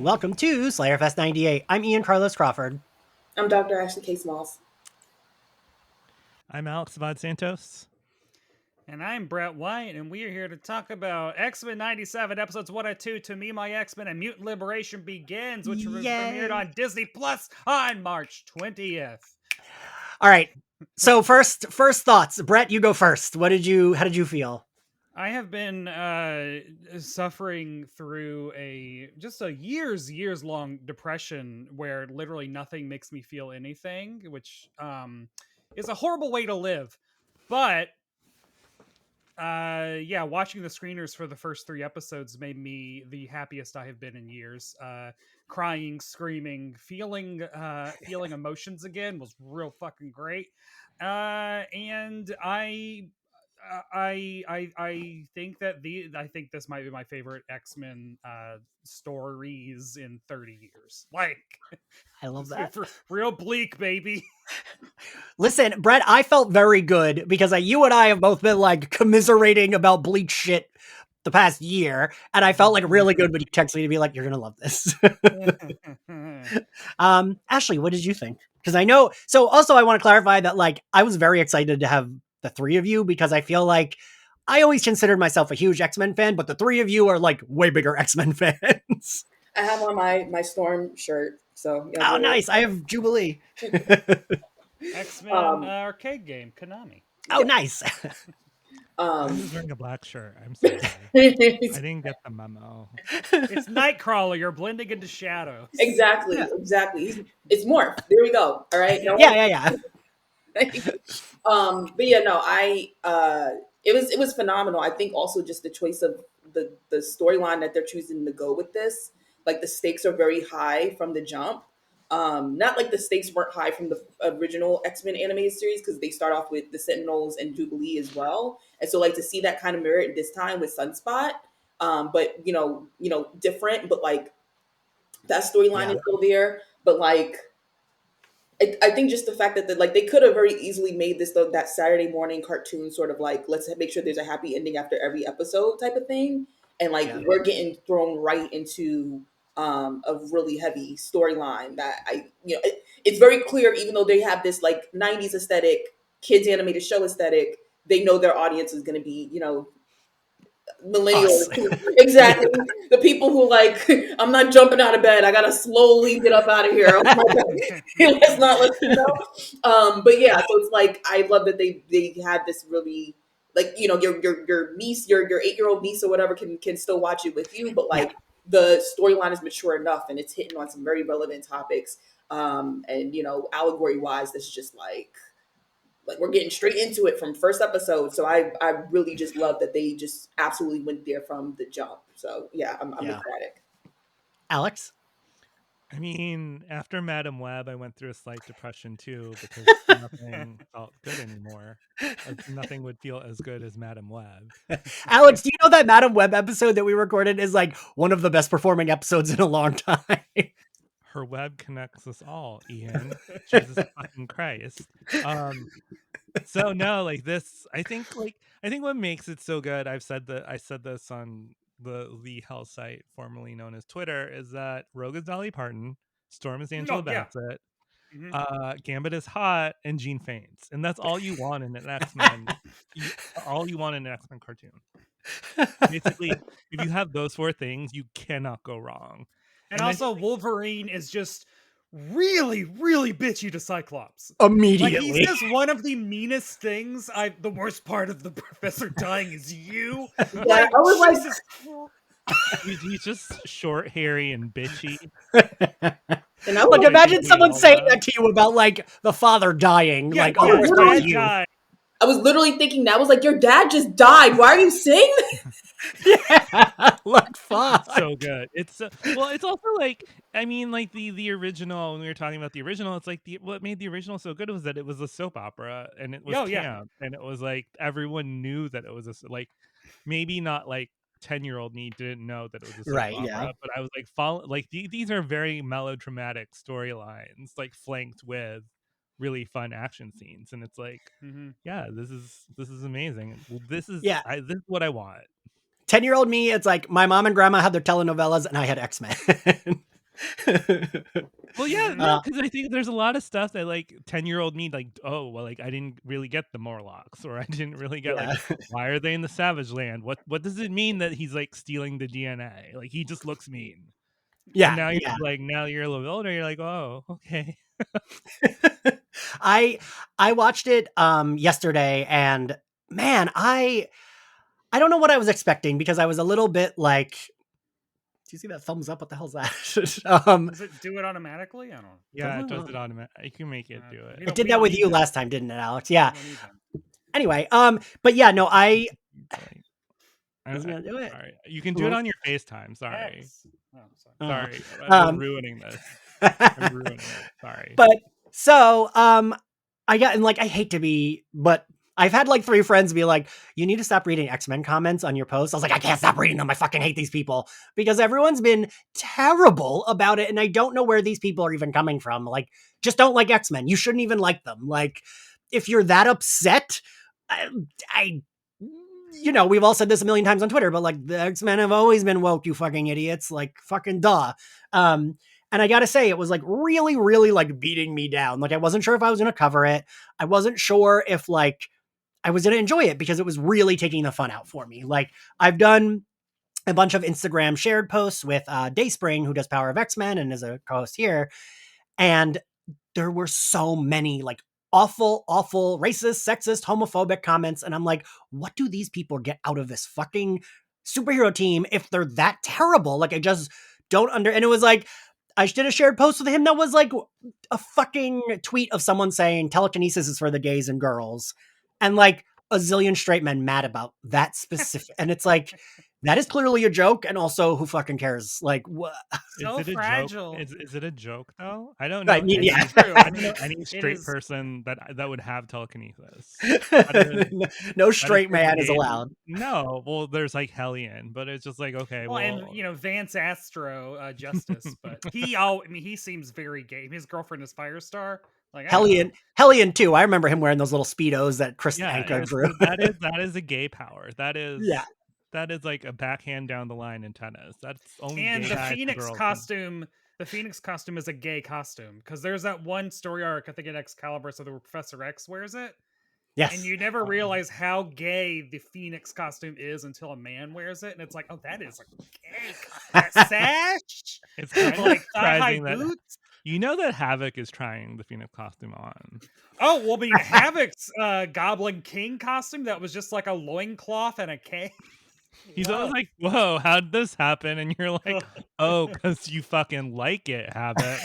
Welcome to Slayerfest 98. I'm Ian Carlos Crawford. I'm Dr. Ashley K. Smalls. I'm Alex Abad-Santos. And I'm Brett White, and we are here to talk about X-Men 97, episodes 1 and 2, To Me, My X-Men, and Mutant Liberation Begins, which premiered on Disney Plus on March 20th. All right. So first thoughts. Brett, you go first. How did you feel? I have been suffering through a years long depression where literally nothing makes me feel anything, which is a horrible way to live. But watching the screeners for the first 3 episodes made me the happiest I have been in years. Crying, screaming, feeling emotions again was real fucking great. And I think that I think this might be my favorite X-Men stories in 30 years. Like, I love that. Real bleak, baby. Listen, Brett, I felt very good because you and I have both been like commiserating about bleak shit the past year, and I felt like really good when you texted me to be like, "You're gonna love this." Ashley, what did you think? Because I know. So also, I want to clarify that like I was very excited to have the 3 of you because I feel like I always considered myself a huge X-Men fan, but the 3 of you are like way bigger X-Men fans. I have on my Storm shirt, so oh, nice! I have Jubilee. X-Men arcade game, Konami. Oh, nice. I'm just wearing a black shirt. I'm sorry. I didn't get the memo. It's Nightcrawler. You're blending into shadows. Exactly. It's Morph. There we go. All right. No yeah. But yeah, no, it was phenomenal. I think also just the choice of the storyline that they're choosing to go with this, like the stakes are very high from the jump. Not like the stakes weren't high from the original X-Men animated series because they start off with the Sentinels and Jubilee as well, and so like to see that kind of merit this time with Sunspot, but you know different, but like that storyline is still there, but like I think just the fact that like they could have very easily made this that Saturday morning cartoon sort of like let's make sure there's a happy ending after every episode type of thing, and like we're getting thrown right into a really heavy storyline that it's very clear, even though they have this like 90s aesthetic, kids animated show aesthetic, they know their audience is going to be, millennials. Exactly. The people who like, I'm not jumping out of bed. I got to slowly get up out of here. Let's not, but yeah, so it's like, I love that they had this really, like, your niece, your 8-year-old niece or whatever can still watch it with you, but like, the storyline is mature enough and it's hitting on some very relevant topics. And allegory wise, that's just like we're getting straight into it from first episode. So I really just love that they just absolutely went there from the jump. So yeah, I'm ecstatic. Alex? I mean, after Madam Web, I went through a slight depression too because nothing felt good anymore. Nothing would feel as good as Madam Web. Alex, do you know that Madam Web episode that we recorded is like one of the best performing episodes in a long time? Her web connects us all, Ian. Jesus fucking Christ. So no, like this, I think what makes it so good, I said this on the Hell site, formerly known as Twitter, is that Rogue is Dolly Parton, Storm is Angela Bassett, Gambit is hot, and Jean faints, and that's all you want in an X-Men. All you want in an X-Men cartoon. Basically, if you have those 4 things, you cannot go wrong. And also, Wolverine is just really, really bitchy to Cyclops. Immediately. Like, he says one of the meanest things. The worst part of the professor dying is you. Yeah, I was Jesus. He's just short, hairy, and bitchy. And I like, imagine someone saying that to you about like the father dying. Yeah, like, oh, dad you. Died. I was literally thinking that. I was like, your dad just died. Why are you saying that? Yeah, look, fuck. So good. It's also like, I mean, like the original. When we were talking about the original, it's like what made the original so good was that it was a soap opera and it was camp, and it was like everyone knew that it was like maybe not like 10-year-old me didn't know that it was a soap opera, but I was like these are very melodramatic storylines, like flanked with really fun action scenes, and it's like, this is amazing. This is this is what I want. 10-year-old me, it's like my mom and grandma had their telenovelas and I had X-Men. Well, yeah, Mhm. no, because I think there's a lot of stuff that like 10-year-old me like, oh, well, like I didn't really get the Morlocks, or I didn't really get like, Yeah. why are they in the Savage Land? What does it mean that he's like stealing the DNA? Like he just looks mean. And Yeah, now you're yeah. like, now you're a little older, you're like, oh, okay. I I watched it yesterday, and man, I don't know what I was expecting because I was a little bit like, do you see that thumbs up? What the hell's that? Does it do it automatically? I don't. Yeah, it Doesn't does it? it automatic. You can make it do We it. It don't. did We that don't with need you them. last time, didn't it, Alex? Yeah. We don't need them. Anyway, but yeah, no, I Like, was gonna do it. sorry. You can do it on your FaceTime. Sorry. X. Oh, sorry. Oh. Sorry. We're ruining this. I'm ruining it. Sorry. But so I got, and like I hate to be, but I've had like 3 friends be like, you need to stop reading X-Men comments on your posts. I was like, I can't stop reading them. I fucking hate these people because everyone's been terrible about it. And I don't know where these people are even coming from. Like, just don't like X-Men. You shouldn't even like them. Like, if you're that upset, I you know, we've all said this a million times on Twitter, but like the X-Men have always been woke, you fucking idiots. Like, fucking duh. And I gotta say, it was like really, really like beating me down. Like, I wasn't sure if I was gonna cover it. I wasn't sure if like I was gonna enjoy it because it was really taking the fun out for me. Like, I've done a bunch of Instagram shared posts with Dayspring, who does Power of X-Men and is a co-host here. And there were so many like awful, racist, sexist, homophobic comments. And I'm like, what do these people get out of this fucking superhero team if they're that terrible? Like, I just don't and it was like, I did a shared post with him that was like a fucking tweet of someone saying telekinesis is for the gays and girls. And like a zillion straight men mad about that specific. And it's like, that is clearly a joke. And also, who fucking cares? Like, what? So Is it a fragile. joke? Is it a joke though? I don't I know. mean, Any, yeah. It's true. I I don't mean, know any it straight is. person that would have telekinesis. That is No that is straight for the man is gays. allowed. No, well, there's like Hellion, but it's just like, okay, Well, and well, you know Vance Astro, Justice, but I mean, he seems very gay. His girlfriend is Firestar. Like, I don't know. Hellion too. I remember him wearing those little speedos that Chris yeah, Anka it's, drew. that is a gay power. Yeah. That is like a backhand down the line in tennis. That's only And gay the guys and Phoenix girls. costume, the Phoenix costume is a gay costume because there's that one story arc I think in Excalibur, so the Professor X wears it, Yes. and you never realize how gay the Phoenix costume is until a man wears it, and it's like, oh, that is a gay that sash, It's kind like of thigh-high surprising that boots. you know that Havoc is trying the Phoenix costume on. Oh, well, I mean, Havoc's Goblin King costume that was just like a loincloth and a cape. He's Whoa. always like, "Whoa, how did this happen?" And you're like, "Oh, because you fucking like it, Havoc."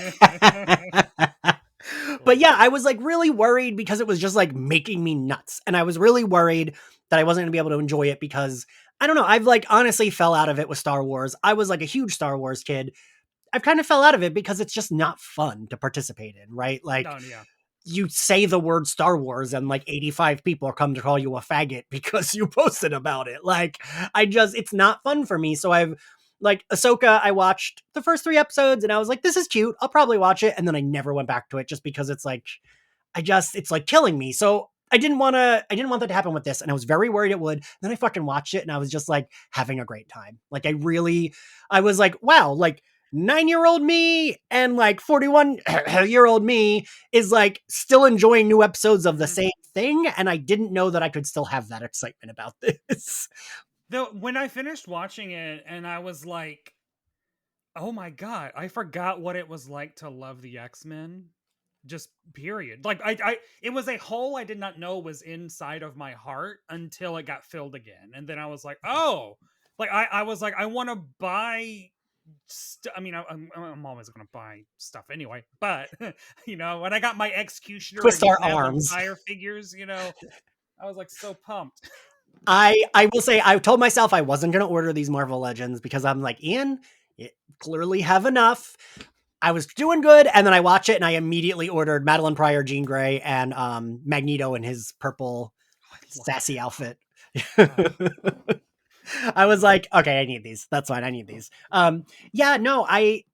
But yeah, I was like really worried because it was just like making me nuts. And I was really worried that I wasn't gonna be able to enjoy it because I don't know, I've like honestly fell out of it with Star Wars. I was like a huge Star Wars kid. I've kind of fell out of it because it's just not fun to participate in, right? Like, Oh, yeah. you say the word Star Wars and like 85 people come to call you a faggot because you posted about it. Like, it's not fun for me. So I've like Ahsoka, I watched the first 3 episodes and I was like, this is cute. I'll probably watch it. And then I never went back to it just because it's like, it's like killing me. So I didn't want that to happen with this. And I was very worried it would. Then I fucking watched it and I was just like having a great time. Like, I was like, wow, like 9-year-old me and like 41-year-old me is like still enjoying new episodes of the same thing. And I didn't know that I could still have that excitement about this. Though when I finished watching it and I was like, oh my God, I forgot what it was like to love the X-Men. Just period. Like it was a hole I did not know was inside of my heart until it got filled again. And then I was like, oh, like I was like, I want to buy I mean, I'm always going to buy stuff anyway, but you know, when I got my Executioner Twist our and arms. Fire figures, you know, I was like so pumped. I will say, I told myself I wasn't going to order these Marvel Legends because I'm like, Ian, you clearly have enough. I was doing good, and then I watch it, and I immediately ordered Madeline Pryor, Jean Grey, and Magneto in his purple sassy outfit. I was like, okay, I need these. That's fine. I need these. Yeah, no, I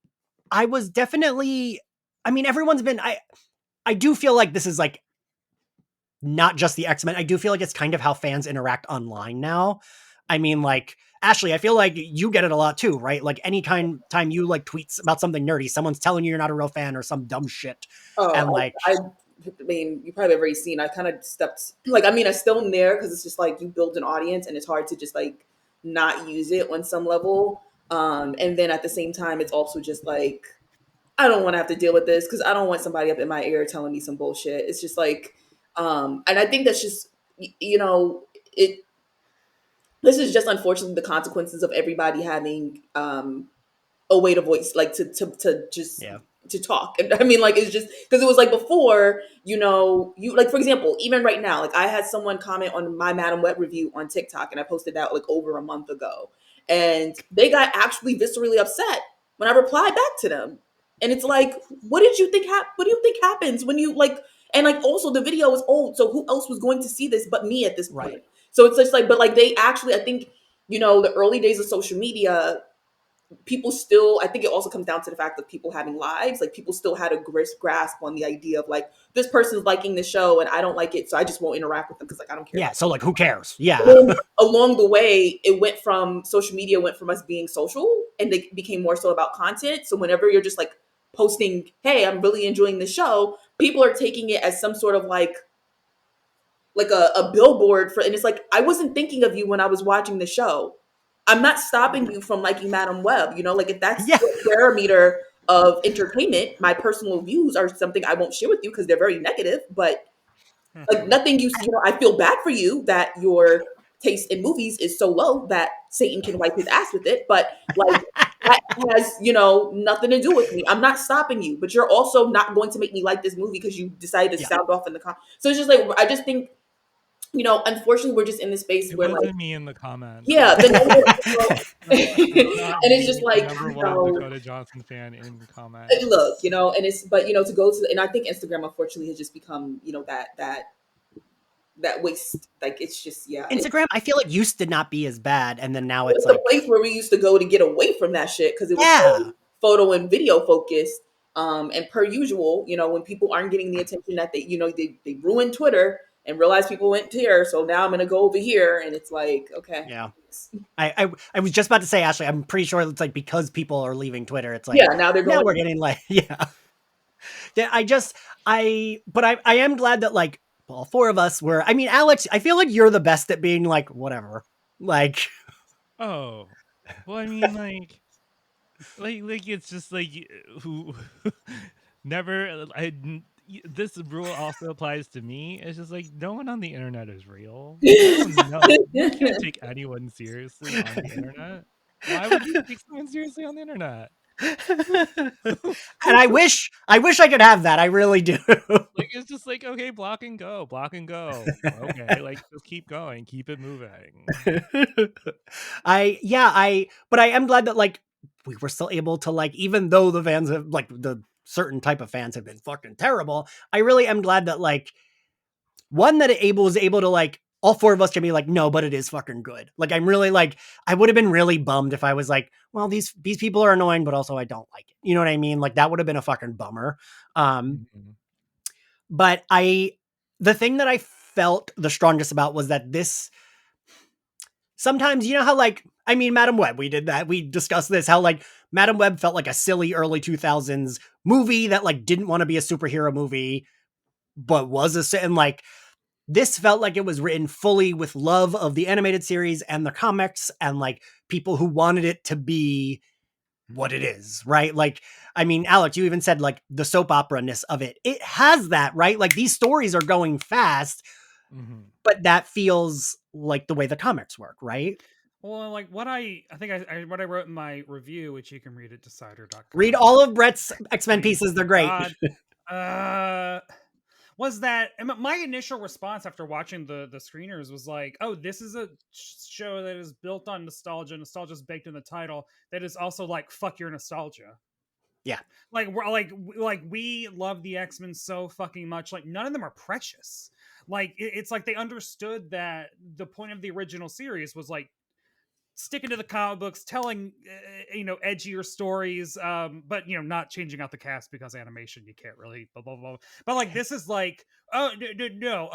was definitely. I mean, everyone's been. I do feel like this is like not just the X-Men. I do feel like it's kind of how fans interact online now. I mean, like, Ashley, I feel like you get it a lot too, right? Like time you like tweets about something nerdy, someone's telling you you're not a real fan or some dumb shit. And Oh, like, I mean, you probably have already seen. I kind of stepped like, I mean, I still am there because it's just like you build an audience, and it's hard to just like not use it on some level. And then at the same time, it's also just like I don't want to have to deal with this because I don't want somebody up in my ear telling me some bullshit. It's just like, and I think that's just you know it. This is just unfortunately the consequences of everybody having a way to voice, like to just yeah, to talk. And I mean, like it's just because it was like before, you like for example, even right now, like I had someone comment on my Madam Web review on TikTok, and I posted that like over a month ago, and they got actually viscerally upset when I replied back to them, and it's like, what did you think? What do you think happens when you like? And like also the video is old, so who else was going to see this but me at this right. point? So it's just like, but like they actually, I think, the early days of social media, people still, I think it also comes down to the fact of people having lives. Like people still had a grasp on the idea of like, this person's liking the show and I don't like it, so I just won't interact with them because like I don't care Yeah. about So like, who cares? them. Yeah. And then along the way, it went from social media went from us being social and it became more so about content. So whenever you're just like posting, hey, I'm really enjoying the show, people are taking it as some sort of like a billboard for, and it's like, I wasn't thinking of you when I was watching the show. I'm not stopping you from liking Madam Web. Like if that's Yeah. your parameter of entertainment, my personal views are something I won't share with you because they're very negative, but like nothing I feel bad for you that your taste in movies is so low that Satan can wipe his ass with it. But like that has, nothing to do with me. I'm not stopping you, but you're also not going to make me like this movie because you decided to Yeah. sound off in the So it's just like, I just think, unfortunately, we're just in this space It where, like, wasn't me in the comments. yeah, the and Not it's just me, the like, number one Dakota Johnson fan in comments. look, and it's, but to go to, and I think Instagram, unfortunately, has just become, that waste. Like, it's just, yeah, Instagram, I feel like used to not be as bad, and then now it's it's the like, place where we used to go to get away from that shit because it was yeah, so photo and video focused. And per usual, when people aren't getting the attention that they ruined Twitter and realized people went here, so now I'm gonna go over here, and it's like, okay, yeah. I was just about to say, Ashley, I'm pretty sure it's like because people are leaving Twitter, it's like yeah, now they're now going. we're getting like, yeah. Yeah, but I am glad that like all four of us were. I mean, Alex, I feel like you're the best at being like whatever. Like, Oh, well, I mean, like it's just like who never. This rule also applies to me. It's just like no one on the internet is real. You don't know. You can't take anyone seriously on the internet. Why would you take someone seriously on the internet? and I wish I could have that. I really do. Like it's just like okay, block and go, block and go. Okay, like just keep going, keep it moving. But I am glad that like we were still able to like, even though the fans have like the certain type of fans have been fucking terrible. I really am glad that like one that was able to like all four of us can be like, no, but it is fucking good. Like I'm really like, I would have been really bummed if I was like, well, these people are annoying, but also I don't like it. You know what I mean? Like that would have been a fucking bummer. Mhm. But the thing that I felt the strongest about was that this sometimes, you know how like, I mean, Madam Web, we did that. We discussed this, how like Madam Web felt like a silly early 2000s movie that like didn't want to be a superhero movie, but was and like, this felt like it was written fully with love of the animated series and the comics and like people who wanted it to be what it is, right? Like, I mean, Alex, you even said like the soap opera-ness of it. It has that, right? Like these stories are going fast, Mhm. but that feels like the way the comics work, right? Well, like what I think what I wrote in my review, which you can read at Read decider.com. all of Brett's X-Men Please, pieces. They're great. God. Was that my initial response after watching the screeners was like, oh, this is a show that is built on nostalgia. Nostalgia is baked in the title. That is also like, fuck your nostalgia. Yeah. Like we're like we love the X-Men so fucking much. Like none of them are precious. Like it's like they understood that the point of the original series was like sticking to the comic books, telling edgier stories, but not changing out the cast because animation you can't really blah blah blah. But like this is like, oh no,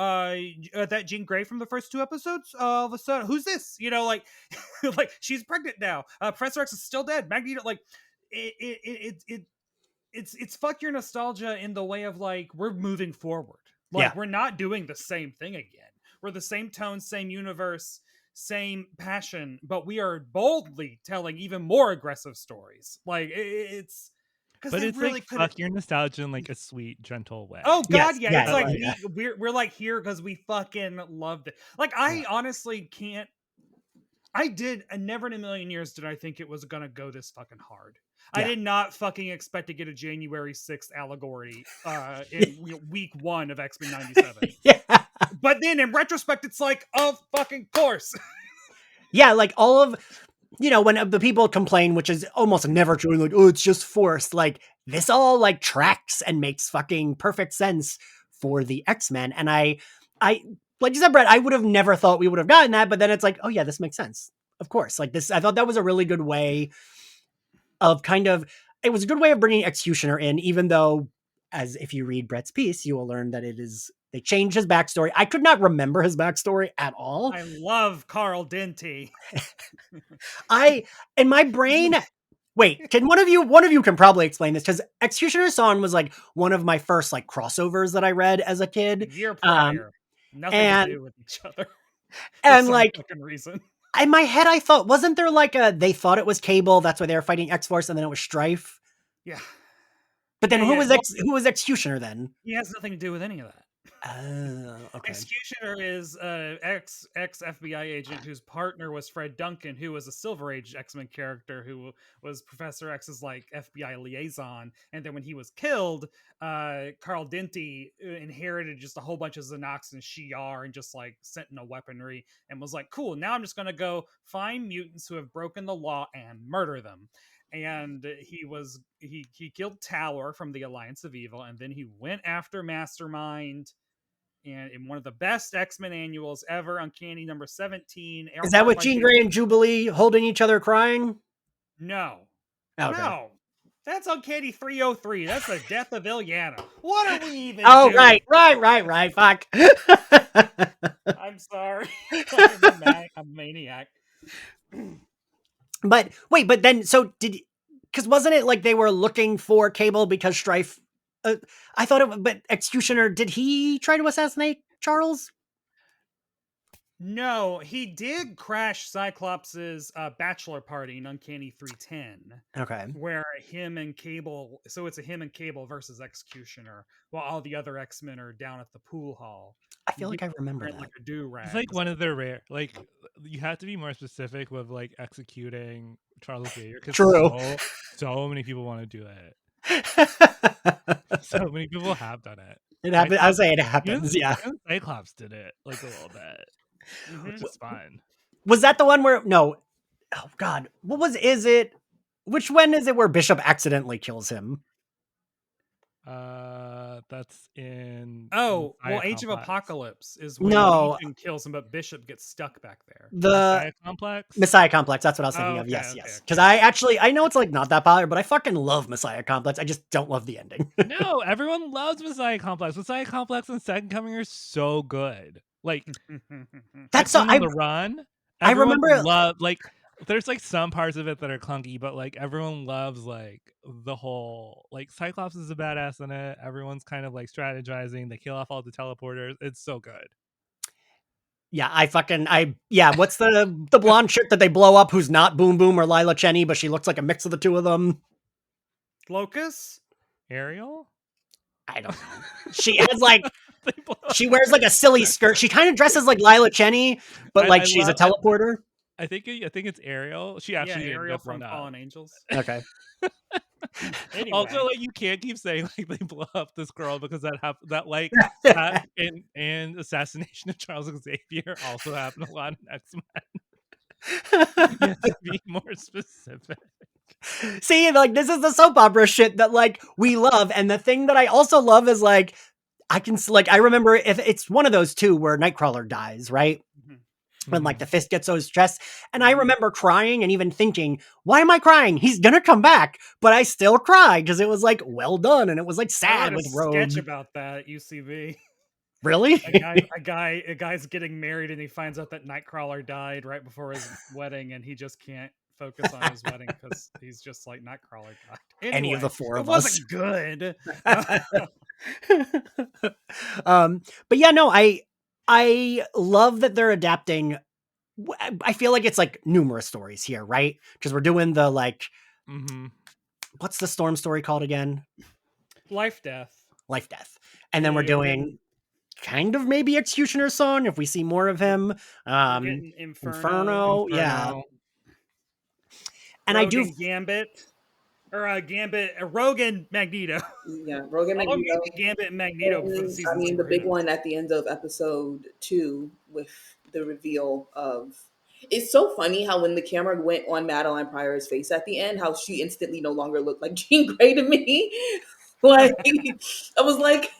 that Jean Grey from the first 2 episodes, all of a sudden who's this? Like like she's pregnant now. Professor X is still dead. Magneto, like it's fuck your nostalgia in the way of like we're moving forward. Like we're not doing the same thing again. We're the same tone, same universe, same passion, but we are boldly telling even more aggressive stories. Like it's but it's really like fuck your nostalgia in like a sweet, gentle way. Oh god, yeah. It's like we're like here because we fucking loved it. Like I honestly can't. I never in a million years did I think it was gonna go this fucking hard. I did not fucking expect to get a January 6th allegory in week 1 of X-Men 97. But then in retrospect, it's like, of fucking course. Yeah, like all of, when the people complain, which is almost never true, like, oh, it's just forced. Like this all like tracks and makes fucking perfect sense for the X-Men. And I like you said, Brett, I would have never thought we would have gotten that, but then it's like, oh yeah, this makes sense. Of course. Like this, I thought that was a really good way of it was a good way of bringing Executioner in, even though, as if you read Brett's piece, you will learn that they changed his backstory. I could not remember his backstory at all. I love Carl Dinty. In my brain, wait, can one of you can probably explain this, because Executioner's Song was like one of my first like crossovers that I read as a kid. Year prior. Nothing to do with each other. And like fucking reason. In my head, I thought, wasn't there like they thought it was Cable, that's why they were fighting X-Force, and then it was Strife? Yeah. But then who was Executioner then? He has nothing to do with any of that. Okay. Executioner is ex FBI agent whose partner was Fred Duncan, who was a Silver Age X-Men character who was Professor X's like FBI liaison. And then when he was killed, Carl Dinty inherited just a whole bunch of Xenox and Shi'ar and just like Sentinel weaponry and was like, cool, now I'm just gonna go find mutants who have broken the law and murder them. And he killed Tower from the Alliance of Evil, and then he went after Mastermind. And in one of the best X-Men annuals ever, Uncanny number 17. Is that with Jean Grey and Jubilee holding each other crying? No. Okay. No. That's Uncanny 303. That's the death of Ilyana. What are we even doing? Right. Fuck. I'm sorry. I'm a maniac. But wait, then, so because wasn't it like they were looking for Cable because Strife, I thought but Executioner, did he try to assassinate Charles? No, he did crash Cyclops' bachelor party in Uncanny 310. Okay. Where him and Cable, so it's a him and Cable versus Executioner, while all the other X-Men are down at the pool hall. I feel like I remember that. Like a do-rag. It's like one of the rare, like, you have to be more specific with like executing Charles Xavier, because so many people want to do it. So many people have done it. It happens. I'll say it happens. Yeah. Cyclops did it like a little bit, which is fine. Was that the one where? No. Oh God. Is it? Which one is it where Bishop accidentally kills him? That's in. Oh, well, Age of Apocalypse is when Legion kills him, but Bishop gets stuck back there. The Messiah Complex. That's what I was thinking of. Yes. Because I know it's like not that popular, but I fucking love Messiah Complex. I just don't love the ending. No, everyone loves Messiah Complex. Messiah Complex and Second Coming are so good. Like that's so. On the Run. I remember like. There's like some parts of it that are clunky, but like everyone loves like the whole, like Cyclops is a badass in it. Everyone's kind of like strategizing. They kill off all the teleporters. It's so good. Yeah, what's the blonde chick that they blow up who's not Boom Boom or Lila Cheney, but she looks like a mix of the two of them? Locus? Ariel? I don't know. She has like she wears like a silly skirt. She kind of dresses like Lila Cheney, but like she's a teleporter. I think it's Ariel. She actually Ariel from Fallen Angels. Okay. Anyway. Also, like, you can't keep saying like they blow up this girl because that and assassination of Charles Xavier also happened a lot in X-Men. You have to be more specific. See, like this is the soap opera shit that like we love, and the thing that I also love is like I remember if it's one of those two where Nightcrawler dies, right? Mm-hmm. when like the fist gets so stressed. And I remember crying and even thinking, why am I crying? He's gonna come back. But I still cried because it was like well done and it was like I wrote sad a with sketch Rogue. about that at UCB. Really? A guy's getting married and he finds out that Nightcrawler died right before his wedding, and he just can't focus on his wedding because he's just like, Nightcrawler died. Anyway, Any of the four it of us. wasn't good. But yeah, no, I love that they're adapting. I feel like it's like numerous stories here, right? Because we're doing the like, what's the Storm story called again? Life Death. And then we're doing kind of maybe Executioner's Song if we see more of him. We're getting Inferno. Yeah. And I do Gambit. Or Gambit, Rogue and Magneto. Yeah, Rogue and Magneto. Gambit and Magneto for the season. I mean, the big one at the end of episode 2 with the reveal of. It's so funny how when the camera went on Madeline Pryor's face at the end, how she instantly no longer looked like Jean Grey to me. Like I was like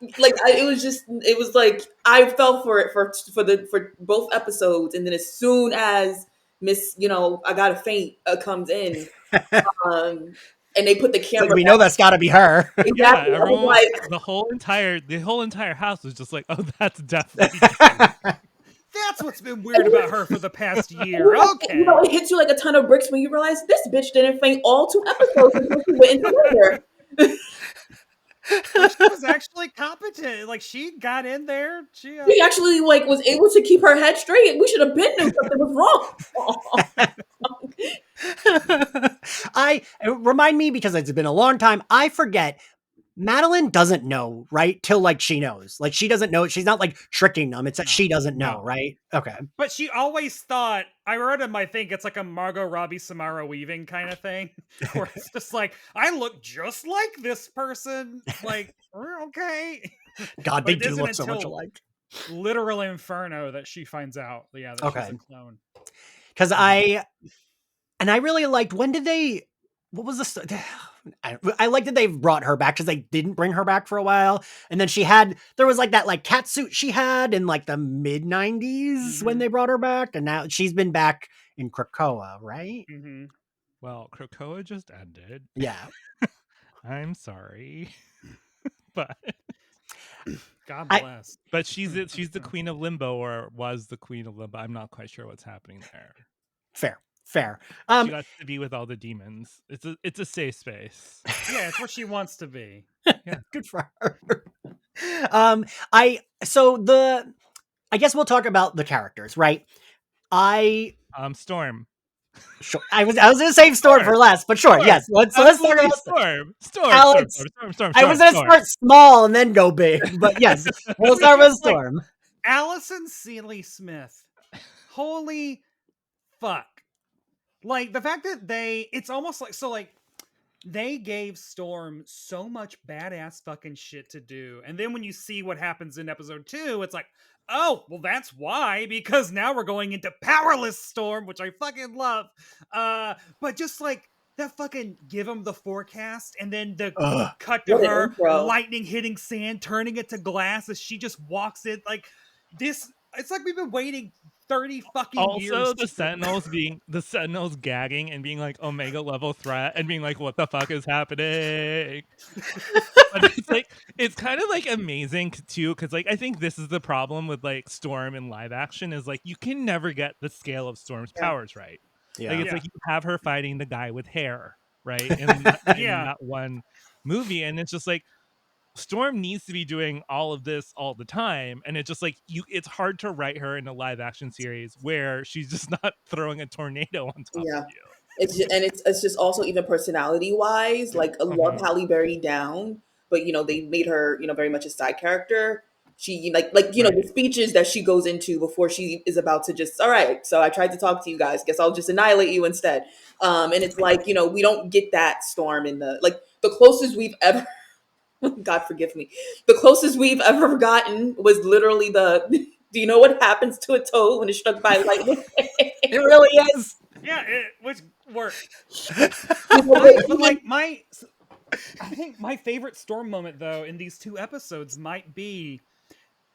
it was like I fell for it for both episodes, and then as soon as Miss, I gotta faint comes in, and they put the camera. Like, we know that's got to be her. Exactly. Yeah, everyone, like, the whole entire house was just like, oh, that's definitely. That's what's been weird about her for the past year. Okay, it hits you like a ton of bricks when you realize this bitch didn't faint all 2 episodes until she went into labor. Like, she was actually competent. Like, she got in there. She actually was able to keep her head straight. We should have been knew something was wrong. Remind me, because it's been a long time. I forget. Madeline doesn't know, right? Till like she knows. Like, she doesn't know. She's not like tricking them. It's that she doesn't know, right? Okay. But she always thought, I wrote in my thing, it's like a Margot Robbie Samara Weaving kind of thing. Where it's just like, I look just like this person. Like, we're okay. God, they do look so much alike. Literal Inferno that she finds out. Yeah, that she's a clone. Because I really liked, when did they, what was the, I like that they brought her back, because they didn't bring her back for a while. And then there was like that like cat suit she had in like the mid 90s when they brought her back. And now she's been back in Krakoa, right? Well, Krakoa just ended. Yeah. I'm sorry. But God bless. But she's the queen of limbo, or was the queen of limbo. I'm not quite sure what's happening there. Fair. She got to be with all the demons. It's a safe space. Yeah, it's where she wants to be. Yeah, good for her. I guess we'll talk about the characters, right? Storm. Sure. I was gonna save Storm for last, but sure, yes. Let's talk about Storm. I was gonna start small and then go big, but yes, we'll start with Storm. Allison Seeley Smith. Holy fuck. Like, the fact that it's almost like, so like, they gave Storm so much badass fucking shit to do. And then when you see what happens in episode 2, it's like, oh, well, that's why, because now we're going into Powerless Storm, which I fucking love. But just like, that fucking give him the forecast, and then the cut to her, lightning hitting sand, turning it to glass as she just walks in. Like, this, it's like we've been waiting 30 fucking years. Also, the Sentinels gagging and being like Omega level threat and being like, what the fuck is happening? But it's kind of like amazing too, because like I think this is the problem with like Storm in live action, is like you can never get the scale of Storm's powers right. Yeah. Like, it's like you have her fighting the guy with hair, right? In that one movie, and it's just like Storm needs to be doing all of this all the time, and it's just like it's hard to write her in a live action series where she's just not throwing a tornado on top of you. It's just also, even personality wise, like I love Halle Berry down, but they made her very much a side character. She the speeches that she goes into before she is about to just, all right, so I tried to talk to you guys, guess I'll just annihilate you instead. And it's like, we don't get that Storm in the closest we've ever God forgive me. The closest we've ever gotten was literally do you know what happens to a toad when it's struck by lightning? It really is. Yeah, which worked. But like I think my favorite Storm moment though in these 2 episodes might be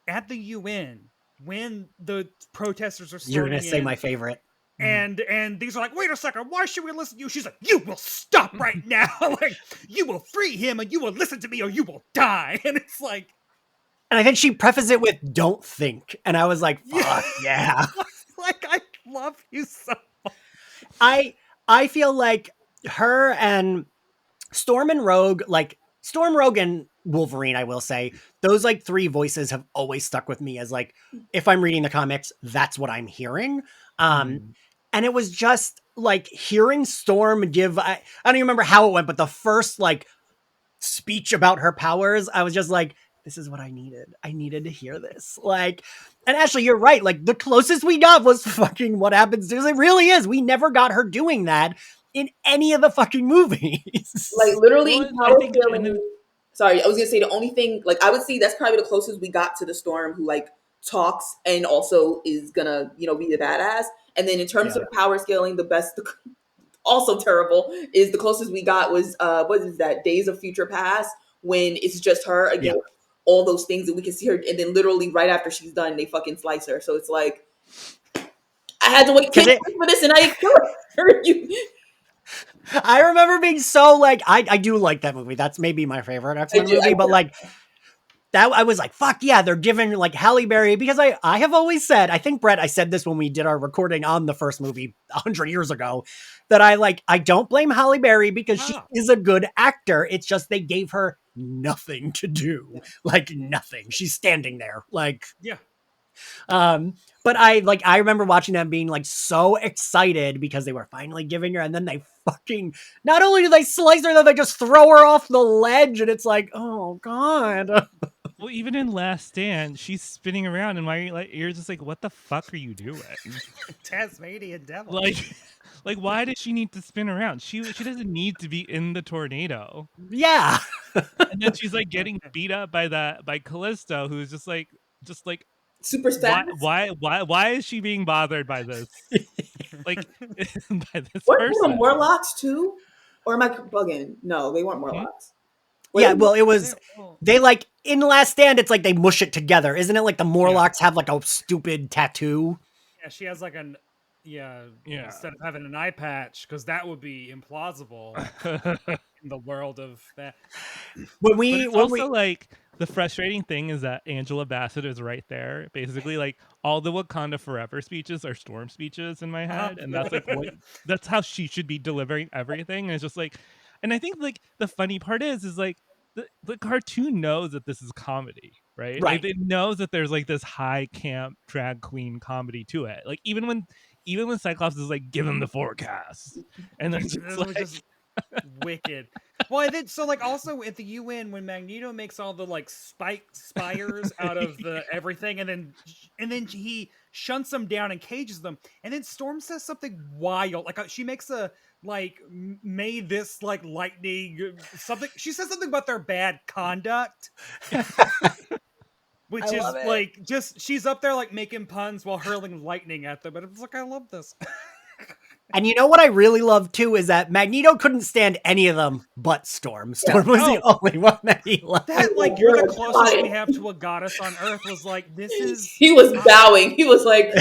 at the UN when the protesters are You're storming gonna say in, my favorite. and these are like, wait a second, why should we listen to you? She's like, you will stop right now. Like, you will free him and you will listen to me or you will die. And it's like, And I think she prefaces it with "Don't think," and I was like, "Fuck yeah!" like I love you so. I feel like her and Storm and Rogue, like Storm, Rogue, and Wolverine, I will say, those like three voices have always stuck with me as like, if I'm reading the comics, that's what I'm hearing. And it was just like hearing Storm give, I don't even remember how it went, but the first like speech about her powers, I was just like, this is what I needed. I needed to hear this. Like, and Ashley, you're right. Like, the closest we got was fucking What Happens to Us. It really is. We never got her doing that in any of the fucking movies. Like literally, Well, I power think, and scaling. then, Sorry, I was gonna say the only thing like I would see that's probably the closest we got to the Storm who like talks and also is gonna be the badass. And then in terms Yeah. of power scaling, the best, also terrible, is the closest we got was what is that? Days of Future Past, when it's just her again, Yeah. all those things that we can see her, and then literally right after she's done, they fucking slice her. So it's like I had to wait 10 Because years for this, and I heard you. I remember being so like, I do like that movie. That's maybe my favorite X-Men movie, but like, that I was like, fuck yeah, they're giving like Halle Berry, because I have always said, I think Brett, I said this when we did our recording on the first movie 100 years ago, that I don't blame Halle Berry because she is a good actor. It's just they gave her nothing to do, like nothing. She's standing there, like Yeah. But I remember watching them being like so excited because they were finally giving her, and then they fucking not only do they slice her, then they just throw her off the ledge, and it's like, oh god. well, even in Last Stand, she's spinning around, and you're just like, what the fuck are you doing? Tasmanian devil. Like, why does she need to spin around? She doesn't need to be in the tornado. Yeah. And then she's like getting beat up by Callisto, who's just like Super fast. why is she being bothered by this? Like by this What person? were the Morlocks too? Or am I bugging? No, they weren't Morlocks. Yeah, well, it was they like in Last Stand, it's like they mush it together, isn't it? Like the Morlocks have like a stupid tattoo. Yeah, she has like an Yeah. instead of having an eye patch, because that would be implausible in the world of that. But it's also like the frustrating thing is that Angela Bassett is right there. Basically, like all the Wakanda Forever speeches are Storm speeches in my head, and that's like that's how she should be delivering everything. And it's just like, and I think like the funny part is like the cartoon knows that this is comedy, right? Like it knows that there's like this high camp drag queen comedy to it. Like even when Cyclops is like, give him the forecast, and then just wicked. Well, and then so like also at the UN when Magneto makes all the like spires out of the everything, and then he shunts them down and cages them, and then Storm says something wild, like she makes a like may this like lightning something. She says something about their bad conduct. Which is like just she's up there like making puns while hurling lightning at them, but it's like I love this. And you know what I really love too is that Magneto couldn't stand any of them but Storm. Storm was the only one that he loved. That like you're the closest we have to a goddess on Earth was like this is. He was bowing. He was like,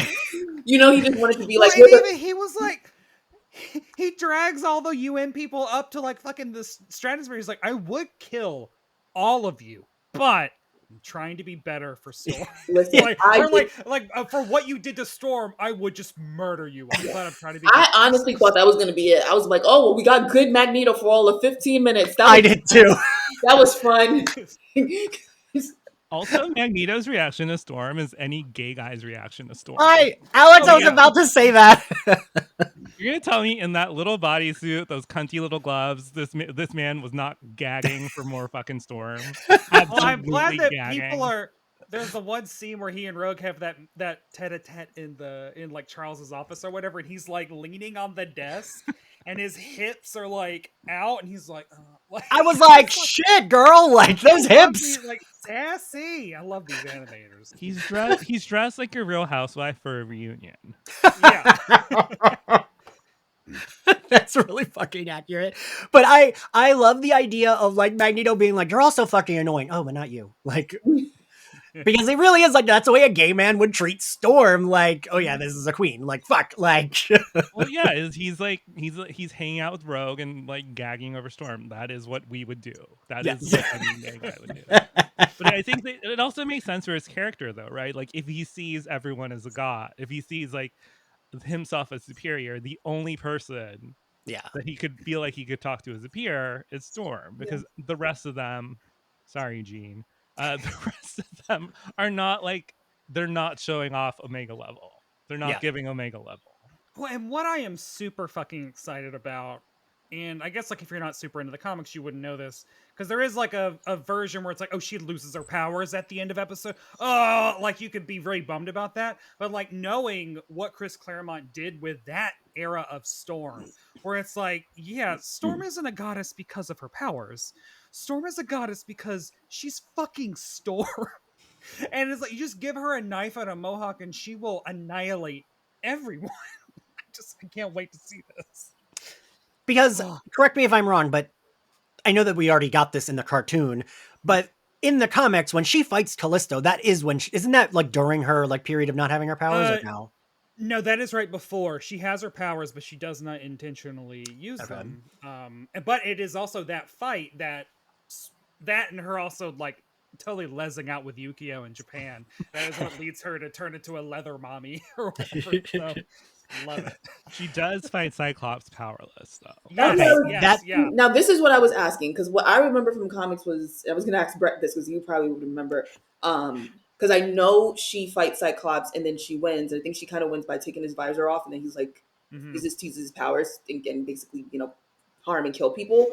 he just wanted to be like. He was like. He drags all the UN people up to like fucking the stratosphere. He's like, I would kill all of you, but I'm trying to be better for Storm. Listen, for what you did to Storm, I would just murder you. I'm trying to be. I honestly thought that was going to be it. I was like, oh, well, we got good Magneto for all of 15 minutes. I did too. That was fun. Also, Magneto's reaction to Storm is any gay guy's reaction to Storm. I was about to say that. You're gonna tell me in that little bodysuit, those cunty little gloves, this man was not gagging for more fucking Storm. Well, I'm glad that people are. There's the one scene where he and Rogue have that tete-a-tete in like Charles's office or whatever, and he's like leaning on the desk, and his hips are like out, and he's like I was like, shit, girl, like those hips, like sassy. I love these animators. He's dressed like a Real Housewife for a reunion. Yeah. That's really fucking accurate. But I love the idea of like Magneto being like, you're also fucking annoying. Oh, but not you. Like, because it really is like that's the way a gay man would treat Storm. Like, oh yeah, this is a queen. Like, fuck. Like, Well, yeah, he's hanging out with Rogue and like gagging over Storm. That is what we would do. That is yes. what any gay guy would do. But I think that it also makes sense for his character, though, right? Like, if he sees everyone as a god, if he sees like himself as superior, the only person Yeah. that he could feel like he could talk to as a peer is Storm, because the rest of them, sorry, Gene, the rest of them are not like, they're not showing off Omega level. They're not Yeah. giving Omega level. Well, and what I am super fucking excited about, and I guess like if you're not super into the comics, you wouldn't know this, because there is like a version where it's like, oh, she loses her powers at the end of episode. Oh, like you could be very bummed about that. But like knowing what Chris Claremont did with that era of Storm, where it's like, yeah, Storm isn't a goddess because of her powers. Storm is a goddess because she's fucking Storm. And it's like you just give her a knife and a mohawk and she will annihilate everyone. I can't wait to see this. Because correct me if I'm wrong, but I know that we already got this in the cartoon, but in the comics, when she fights Callisto, that is when isn't that like during her like period of not having her powers or no? No, that is right before. She has her powers, but she does not intentionally use Okay. them. But it is also that fight that and her also like totally lesing out with Yukio in Japan. That is what leads her to turn into a leather mommy or whatever. So love it. She does fight Cyclops powerless, though. Yes, Okay, yes, that- yeah. Now this is what I was asking, because what I remember from comics was, I was going to ask Brett this because you probably would remember. Because I know she fights Cyclops and then she wins. I think she kind of wins by taking his visor off, and then he's like, Mhm. he just uses his powers and basically, harm and kill people.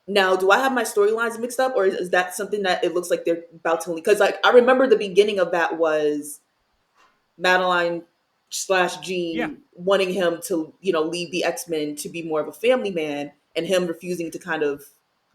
Now, do I have my storylines mixed up, or is that something that it looks like they're about to? Because like I remember the beginning of that was Madeline / Jean Yeah. wanting him to, leave the X-Men to be more of a family man, and him refusing to kind of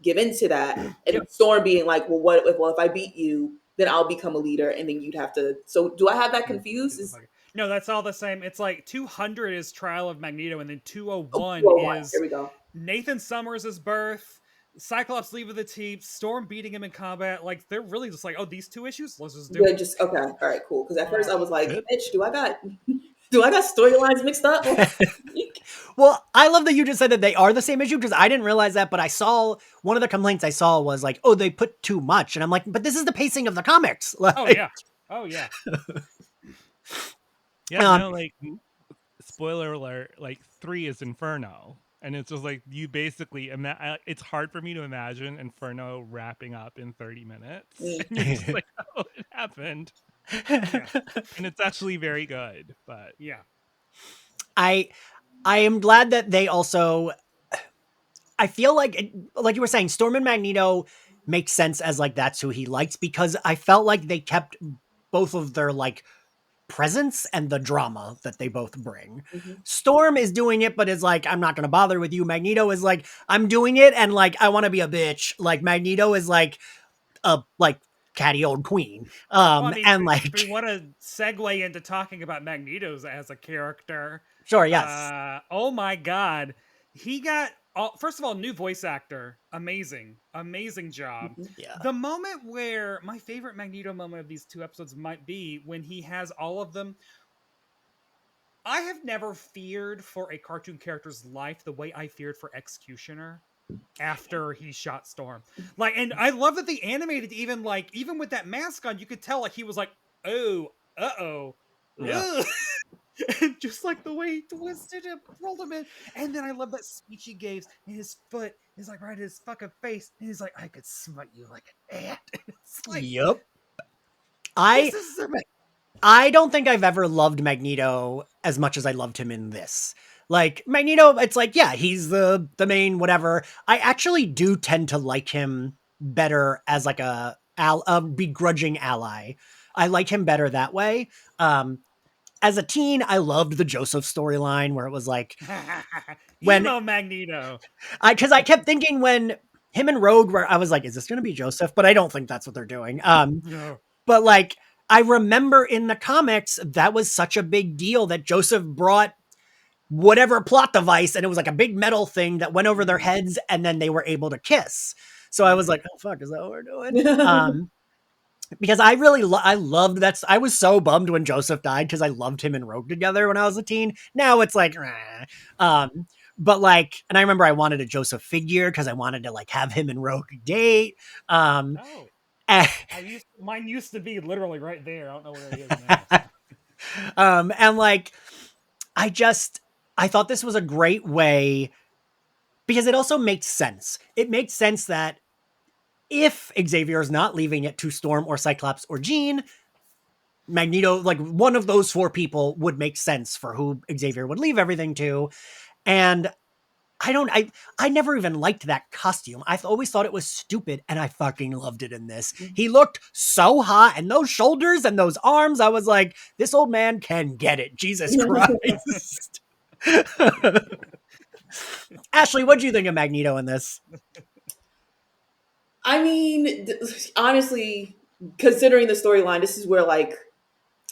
give into that, and Yep. Storm being like, well, if I beat you, then I'll become a leader, and then you'd have to. So do I have that confused? No, that's all the same. It's like 200 is Trial of Magneto, and then 201 is Here we go. Nathan Summers' birth, Cyclops leaving the team, Storm beating him in combat. Like they're really just like, oh, these two issues, let's just do Yeah, it. just okay. All right, cool. Because at first I was like, Good. bitch, do I got storylines mixed up? Well, I love that you just said that they are the same issue because I didn't realize that, but I saw one of the complaints I saw was like, oh, they put too much. And I'm like, but this is the pacing of the comics. Like, Oh yeah. Oh yeah. Yeah, no, like, spoiler alert, like 3 is Inferno. And it's just like, you basically, it's hard for me to imagine Inferno wrapping up in 30 minutes. And you're just like, oh, it happened. Yeah. And it's actually very good, but Yeah. I am glad that they also, I feel like you were saying, Storm and Magneto makes sense as like that's who he likes because I felt like they kept both of their like presence and the drama that they both bring. Storm is doing it, but is like, I'm not going to bother with you. Magneto is like, I'm doing it. And like, I want to be a bitch. Like Magneto is like a like catty old queen. Well, I mean, And like, we want to segue into talking about Magneto's as a character. sure. Yes. Oh my God. He got, first of all, new voice actor. Amazing job. Yeah. The moment where my favorite Magneto moment of these 2 episodes might be when he has all of them. I have never feared for a cartoon character's life the way I feared for Executioner after he shot Storm. Like, and I love that they animated even with that mask on, you could tell like he was like, oh, uh-oh. Yeah. And just like the way he twisted him, rolled him in. And then I love that speech he gave, and his foot is like right in his fucking face. And he's like, I could smite you like an ant. It's like, yep. this is amazing. I don't think I've ever loved Magneto as much as I loved him in this. Like Magneto, it's like, yeah, he's the main whatever. I actually do tend to like him better as like a begrudging ally. I like him better that way. As a teen, I loved the Joseph storyline where it was like when Emo Magneto. because I kept thinking when him and Rogue were, I was like, is this going to be Joseph? But I don't think that's what they're doing. No. But like, I remember in the comics, that was such a big deal that Joseph brought whatever plot device and it was like a big metal thing that went over their heads and then they were able to kiss. So I was like, oh fuck, is that what we're doing? because I really I loved that. I was so bummed when Joseph died because I loved him and Rogue together when I was a teen. Now it's like, but like, and I remember I wanted a Joseph figure because I wanted to like have him and Rogue date. Um, Oh, and, mine used to be literally right there. I don't know where he is now. So. and like, I just, I thought this was a great way because it also makes sense. It makes sense that if Xavier is not leaving it to Storm or Cyclops or Jean, Magneto, like one of those four people would make sense for who Xavier would leave everything to. And I never even liked that costume. I've always thought it was stupid and I fucking loved it in this. He looked so hot and those shoulders and those arms. I was like, this old man can get it. Jesus Christ. Ashley, what do you think of Magneto in this? I mean, honestly, considering the storyline, this is where like,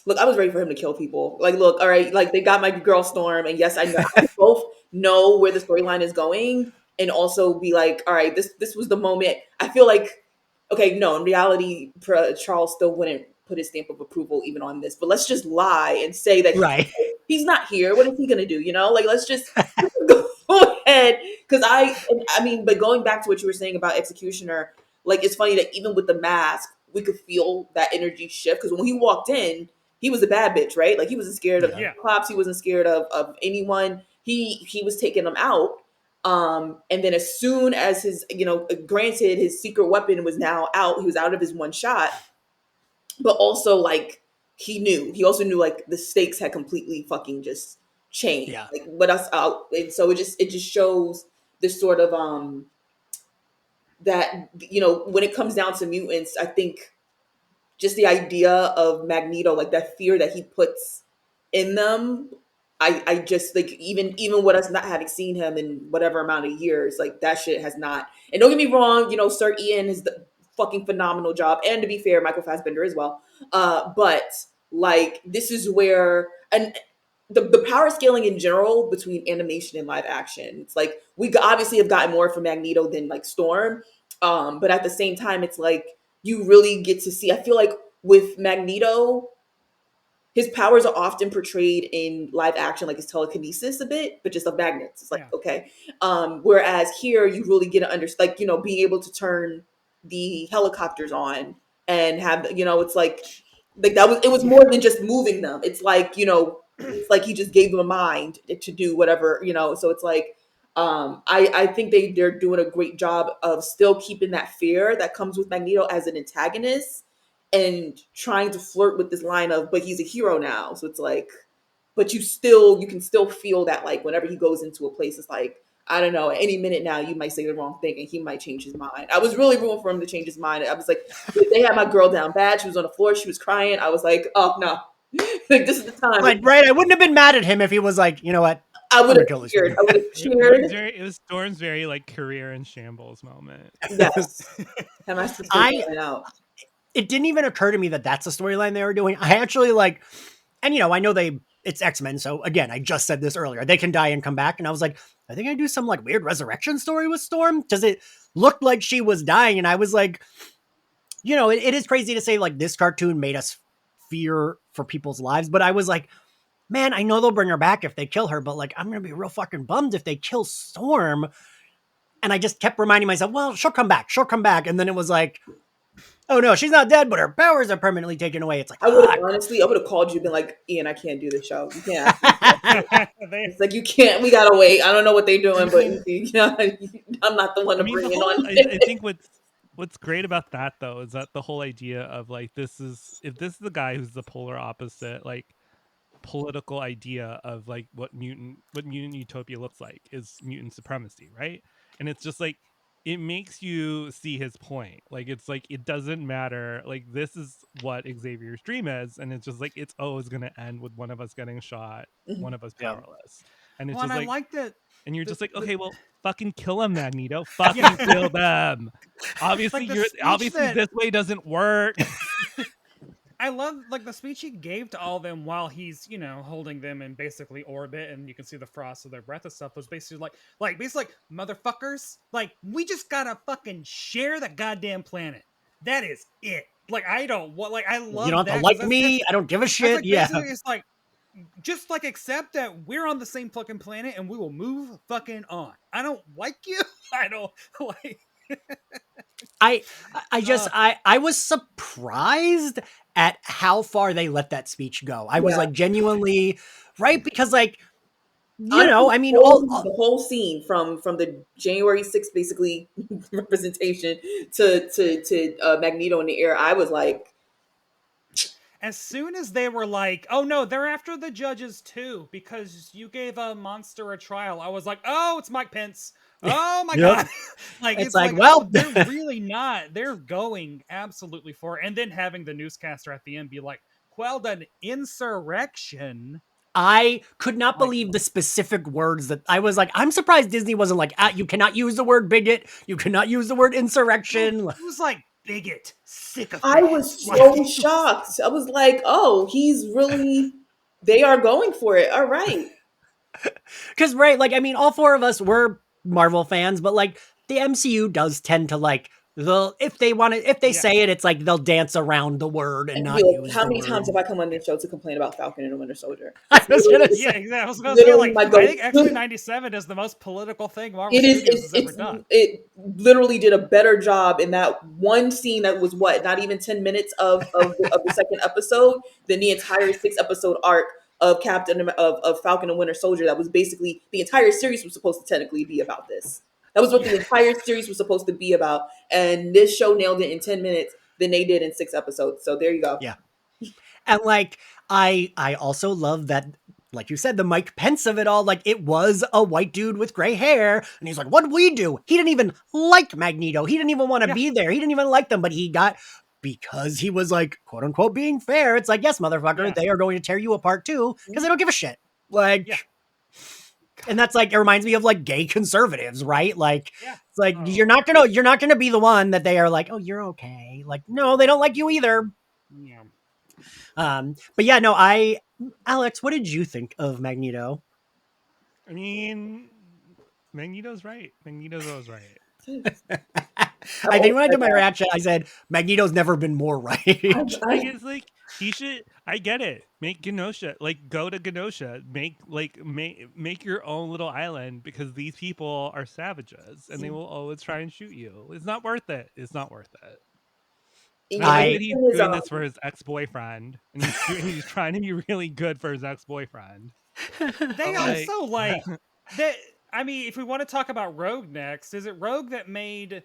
look, I was ready for him to kill people. Like, look, all right, like they got my girl Storm, and yes, I know I both know where the storyline is going, and also be like, all right, this was the moment. I feel like, okay, no, in reality, Charles still wouldn't put his stamp of approval even on this. But let's just lie and say that Right. he's not here. What is he gonna do? You know, like let's just go ahead. Because I mean, but going back to what you were saying about Executioner, like it's funny that even with the mask, we could feel that energy shift. Because when he walked in, he was a bad bitch, right? Like he wasn't scared of Yeah. cops. He wasn't scared of anyone. He was taking them out. And then as soon as his, granted his secret weapon was now out, he was out of his one shot, but also like he also knew like the stakes had completely fucking just changed. Yeah. Like what us out, and so it just shows this sort of that when it comes down to mutants, I think just the idea of Magneto, like that fear that he puts in them. I just like even with us not having seen him in whatever amount of years, like that shit has not. And don't get me wrong, Sir Ian is the fucking phenomenal job, and to be fair, Michael Fassbender as well. But like this is where and the power scaling in general between animation and live action. It's like we obviously have gotten more from Magneto than like Storm, but at the same time, it's like you really get to see. I feel like with Magneto, his powers are often portrayed in live action like his telekinesis a bit, but just of magnets. It's like, Yeah. okay. Whereas here you really get to understand, like, being able to turn the helicopters on and have, it's like that was, it was more than just moving them. It's like, it's like he just gave them a mind to do whatever, so it's like, I think they're doing a great job of still keeping that fear that comes with Magneto as an antagonist and trying to flirt with this line of, but he's a hero now. So it's like, but you can still feel that like whenever he goes into a place, it's like, I don't know, at any minute now you might say the wrong thing and he might change his mind. I was really rooting for him to change his mind. I was like, they had my girl down bad. She was on the floor. She was crying. I was like, oh no, like this is the time. Right. I wouldn't have been mad at him if he was like, you know what? I I'm would gonna have kill this cheered. thing. I would have cheered. It was Storm's very like career in shambles moment. Yes. Have my sister going out. It didn't even occur to me that that's a storyline they were doing. I actually like, and I know it's X-Men. So again, I just said this earlier. They can die and come back. And I was like, I think I do some like weird resurrection story with Storm because it looked like she was dying. And I was like, it is crazy to say like this cartoon made us fear for people's lives. But I was like, man, I know they'll bring her back if they kill her. But like, I'm going to be real fucking bummed if they kill Storm. And I just kept reminding myself, well, she'll come back. She'll come back. And then it was like, oh no, she's not dead, but her powers are permanently taken away. It's like, I would have honestly, I would have called you, been like, Ian, I can't do this show. You can't. It's like you can't. We gotta wait. I don't know what they're doing, but I'm not the one to bring it on. I think what's great about that though is that the whole idea of like this is the guy who's the polar opposite, like political idea of like what mutant utopia looks like is mutant supremacy, right? And it's just like it makes you see his point. Like it's like it doesn't matter. Like this is what Xavier's dream is, and it's just like it's always going to end with one of us getting shot, one of us powerless, and it's just I like like that. and you're just like, okay, well, fucking kill him, Magneto. Fucking kill them. Obviously, this way doesn't work. I love like the speech he gave to all of them while he's holding them in basically orbit, and you can see the frost of their breath and stuff. Was basically like motherfuckers, like we just gotta fucking share the goddamn planet. That is it. Like I don't what like I You love don't have that to 'cause like me. I don't give a that's shit. like Yeah. basically it's like just like accept that we're on the same fucking planet and we will move fucking on. I don't like you. I don't like I just uh I was surprised at how far they let that speech go. I was Yeah. like genuinely right because like Honestly, I mean all the whole scene from the January 6th basically representation to Magneto in the air, I was like, as soon as they were like, "Oh no, they're after the judges too because you gave a monster a trial," I was like, "Oh, it's Mike Pence." Oh my yep. god. Like It's it's like like, "Oh, well they're really not. They're going absolutely for it." And then having the newscaster at the end be like, "Quelled an insurrection." I could not Like, believe the specific words that I was like, I'm surprised Disney wasn't like, ah, you cannot use the word bigot, you cannot use the word no, insurrection. it was like bigot, I sycophant. was Like so shocked. I was like, oh, he's really, they are going for it. All right. Because, right, like, I mean, all four of us were Marvel fans, but like, the MCU does tend to like, if they want to, if they yeah. say it, it's like they'll dance around the word and And be not like, use how the many word. times have I come on this show to complain about Falcon and the Winter Soldier? I It's was gonna Yeah, say, exactly. I was gonna say, literally like, my I think go. X-Men 97 is the most political thing Marvel It is. Studios has ever done. It literally did a better job in that one scene that was what, not even 10 minutes of the second episode than the entire 6 episode arc of of Falcon and Winter Soldier. That was basically the entire series was supposed to technically be about this. That was what Yeah. the entire series was supposed to be about, and this show nailed it in 10 minutes than they did in 6 episodes. So there you go. yeah. And like, I also love that, like you said, the Mike Pence of it all, like it was a white dude with gray hair. And he's like, what'd we do? He didn't even like Magneto. He didn't even want to Yeah. be there. He didn't even like them, but he got, because he was like, quote unquote, being fair. It's like, yes, motherfucker, Yeah. they are going to tear you apart too, because they don't give a shit. Like, Yeah. and that's like, it reminds me of like gay conservatives, right? Like, Yeah. it's like, Oh, you're not gonna be the one that they are like, oh, you're okay. Like, no, they don't like you either. yeah. But yeah, no, Alex, what did you think of Magneto? I mean, Magneto's right. Magneto's always right. I think always when I said did my reaction, I said Magneto's never been more right. Like it's like he should. I get it. Make Genosha. Like go to Genosha. Make your own little island because these people are savages and they will always try and shoot you. It's not worth it. It's not worth it. and And I yeah, like I that he's his, doing this for his ex-boyfriend, and he's trying to be really good for his ex-boyfriend. They But like, also like that. I mean, if we want to talk about Rogue next, is it Rogue that made?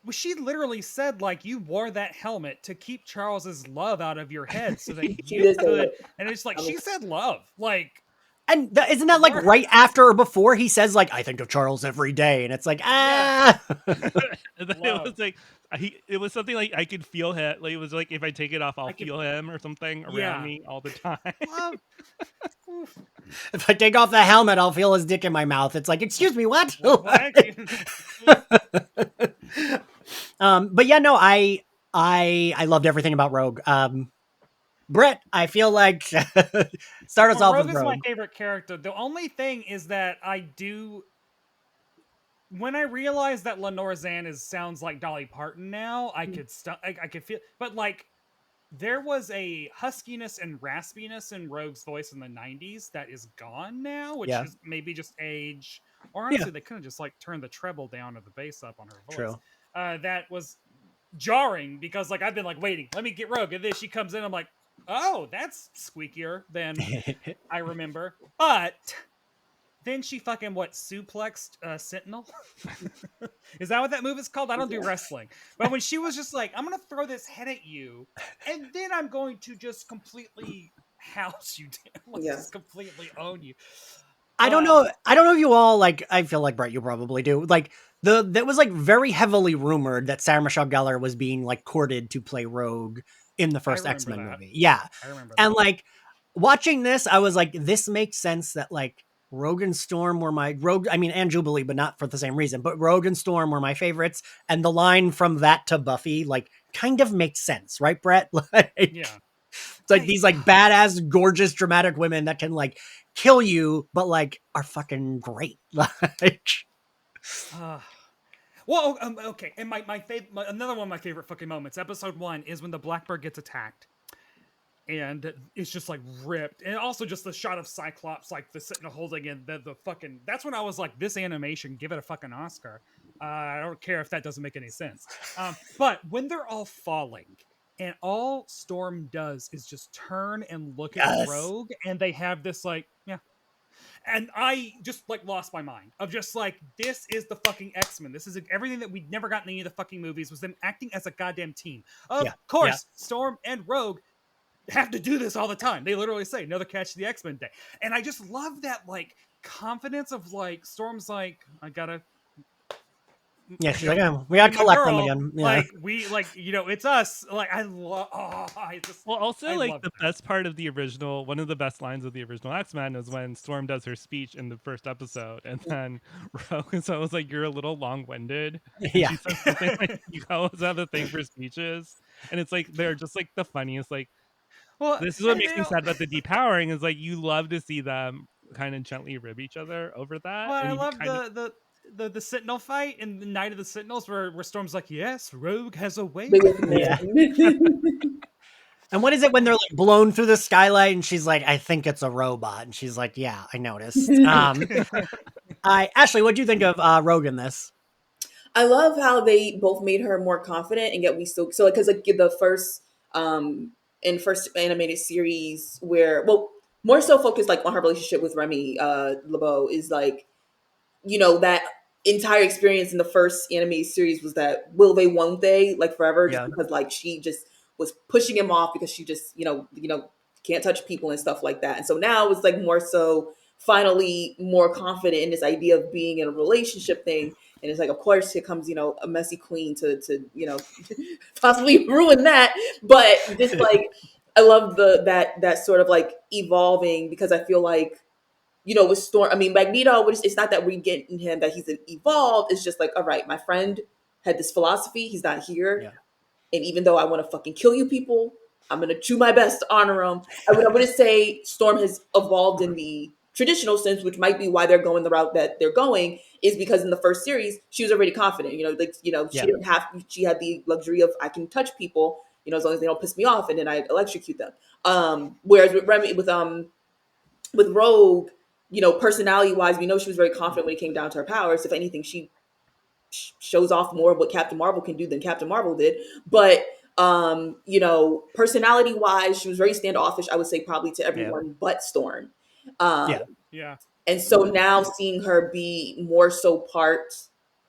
Well, she literally said like you wore that helmet to keep Charles's love out of your head so that she you did say could. that. And it's like I mean, she said love. Like and isn't that like word. right after or before he says like I think of Charles every day, and it's like Yeah. and then it Love. was like it was something like I could feel him. Like it was like if I take it off, I'll I could. feel him or something around Yeah. me all the time. Love. Oof. if I take off the helmet, I'll feel his dick in my mouth. It's like, excuse me, what? What? But yeah, no, I loved everything about Rogue. Brett, I feel like start us Well, off Rogue with is my Rogue. favorite character. The only thing is that I do. When I realized that Lenore Zan sounds like Dolly Parton now, I could feel, but like there was a huskiness and raspiness in Rogue's voice in the '90s that is gone now, which Yeah, is maybe just age, or yeah, honestly, they could have just like turned the treble down or the bass up on her voice. true. That was jarring because like I've been like waiting, let me get Rogue, and then she comes in, I'm like, oh, that's squeakier than I remember, but. Then she fucking suplexed Sentinel? Is that what that move is called? I don't do wrestling. But when she was just like, I'm gonna throw this head at you, and then I'm going to just completely house you down. Like yeah. just completely own you. I don't know. I don't know if you all like. I feel like Brett, you probably do. Like that was like very heavily rumored that Sarah Michelle Gellar was being like courted to play Rogue in the first remember X-Men that. movie. Yeah, I remember and that. like watching this, I was like, this makes sense that like Rogue and Storm were my Rogue. I mean, and Jubilee, but not for the same reason. But Rogue and Storm were my favorites, and the line from that to Buffy like kind of makes sense, right, Brett? Like, Yeah. it's like these like badass, gorgeous, dramatic women that can like kill you, but like are fucking great. Like, Uh, Well, okay, and my favorite, another one of my favorite fucking moments, episode 1, is when the Blackbird gets attacked, and it's just like ripped, and also just the shot of Cyclops like the sitting holding in the fucking. That's when I was like, this animation, give it a fucking Oscar. I don't care if that doesn't make any sense. But when they're all falling. And all Storm does is just turn and look at Yes. Rogue, and they have this like, yeah, and I just like lost my mind of just like, this is the fucking X-Men. This is everything that we'd never gotten in any of the fucking movies, was them acting as a goddamn team. Of course, Storm and Rogue have to do this all the time. They literally say another catch the X-Men day. And I just love that like confidence of like Storm's like, I gotta Yeah, she's like, oh, we gotta collect them again. Yeah. Like we like, it's us. Like I love. Well, also like the best part of the original, one of the best lines of the original X-Men is when Storm does her speech in the first episode, and then Rogue is always like, "You're a little long-winded." And she says something like, "You always have a thing for speeches," and it's like they're just like the funniest. Like, well, this is what makes me sad about the depowering, is like you love to see them kind of gently rib each other over that. Well, and I love the Sentinel fight in the Night of the Sentinels where Storm's like, yes, Rogue has awakened. Yeah. And what is it when they're like blown through the skylight and she's like, I think it's a robot, and she's like, yeah, I noticed. Ashley, what do you think of Rogue in this? I love how they both made her more confident, and yet we still because like the first first animated series where more so focused like on her relationship with Remy LeBeau is like, that entire experience in the first animated series was that will they, won't they, like forever, just because like she just was pushing him off because she just, can't touch people and stuff like that. And so now it's like more so finally more confident in this idea of being in a relationship thing. And it's like, of course, here comes, a messy queen to possibly ruin that. But just like, I love that sort of like evolving, because I feel like, with Storm, I mean, Magneto, it's not that we get in him that he's evolved. It's just like, all right, my friend had this philosophy. He's not here. Yeah. And even though I want to fucking kill you people, I'm going to do my best to honor him. I would say Storm has evolved in the traditional sense, which might be why they're going the route that they're going, is because in the first series, she was already confident. She didn't have, she had the luxury of, I can touch people, as long as they don't piss me off, and then I electrocute them. Whereas with Remy, with Rogue, personality wise, we know she was very confident when it came down to her powers. If anything, she shows off more of what Captain Marvel can do than Captain Marvel did. But, personality wise, she was very standoffish, I would say, probably to everyone but Storm. Yeah. And so now seeing her be more so part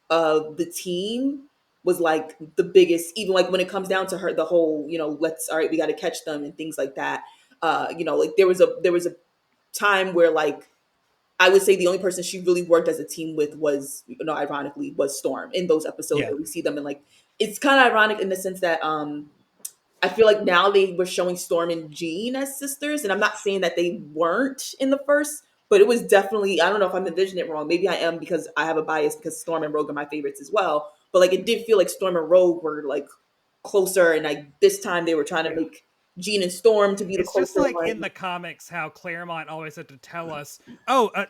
of the team was like the biggest, even like when it comes down to her, the whole, all right, we got to catch them and things like that. Like there was a time where like, I would say the only person she really worked as a team with was, ironically, was Storm in those episodes where we see them. And like, it's kind of ironic in the sense that I feel like now they were showing Storm and Jean as sisters. And I'm not saying that they weren't in the first, but it was definitely, I don't know if I'm envisioning it wrong. Maybe I am, because I have a bias because Storm and Rogue are my favorites as well. But like, it did feel like Storm and Rogue were like closer. And like this time they were trying to make Jean and Storm to be the closer. It's just like in the comics how Claremont always had to tell us,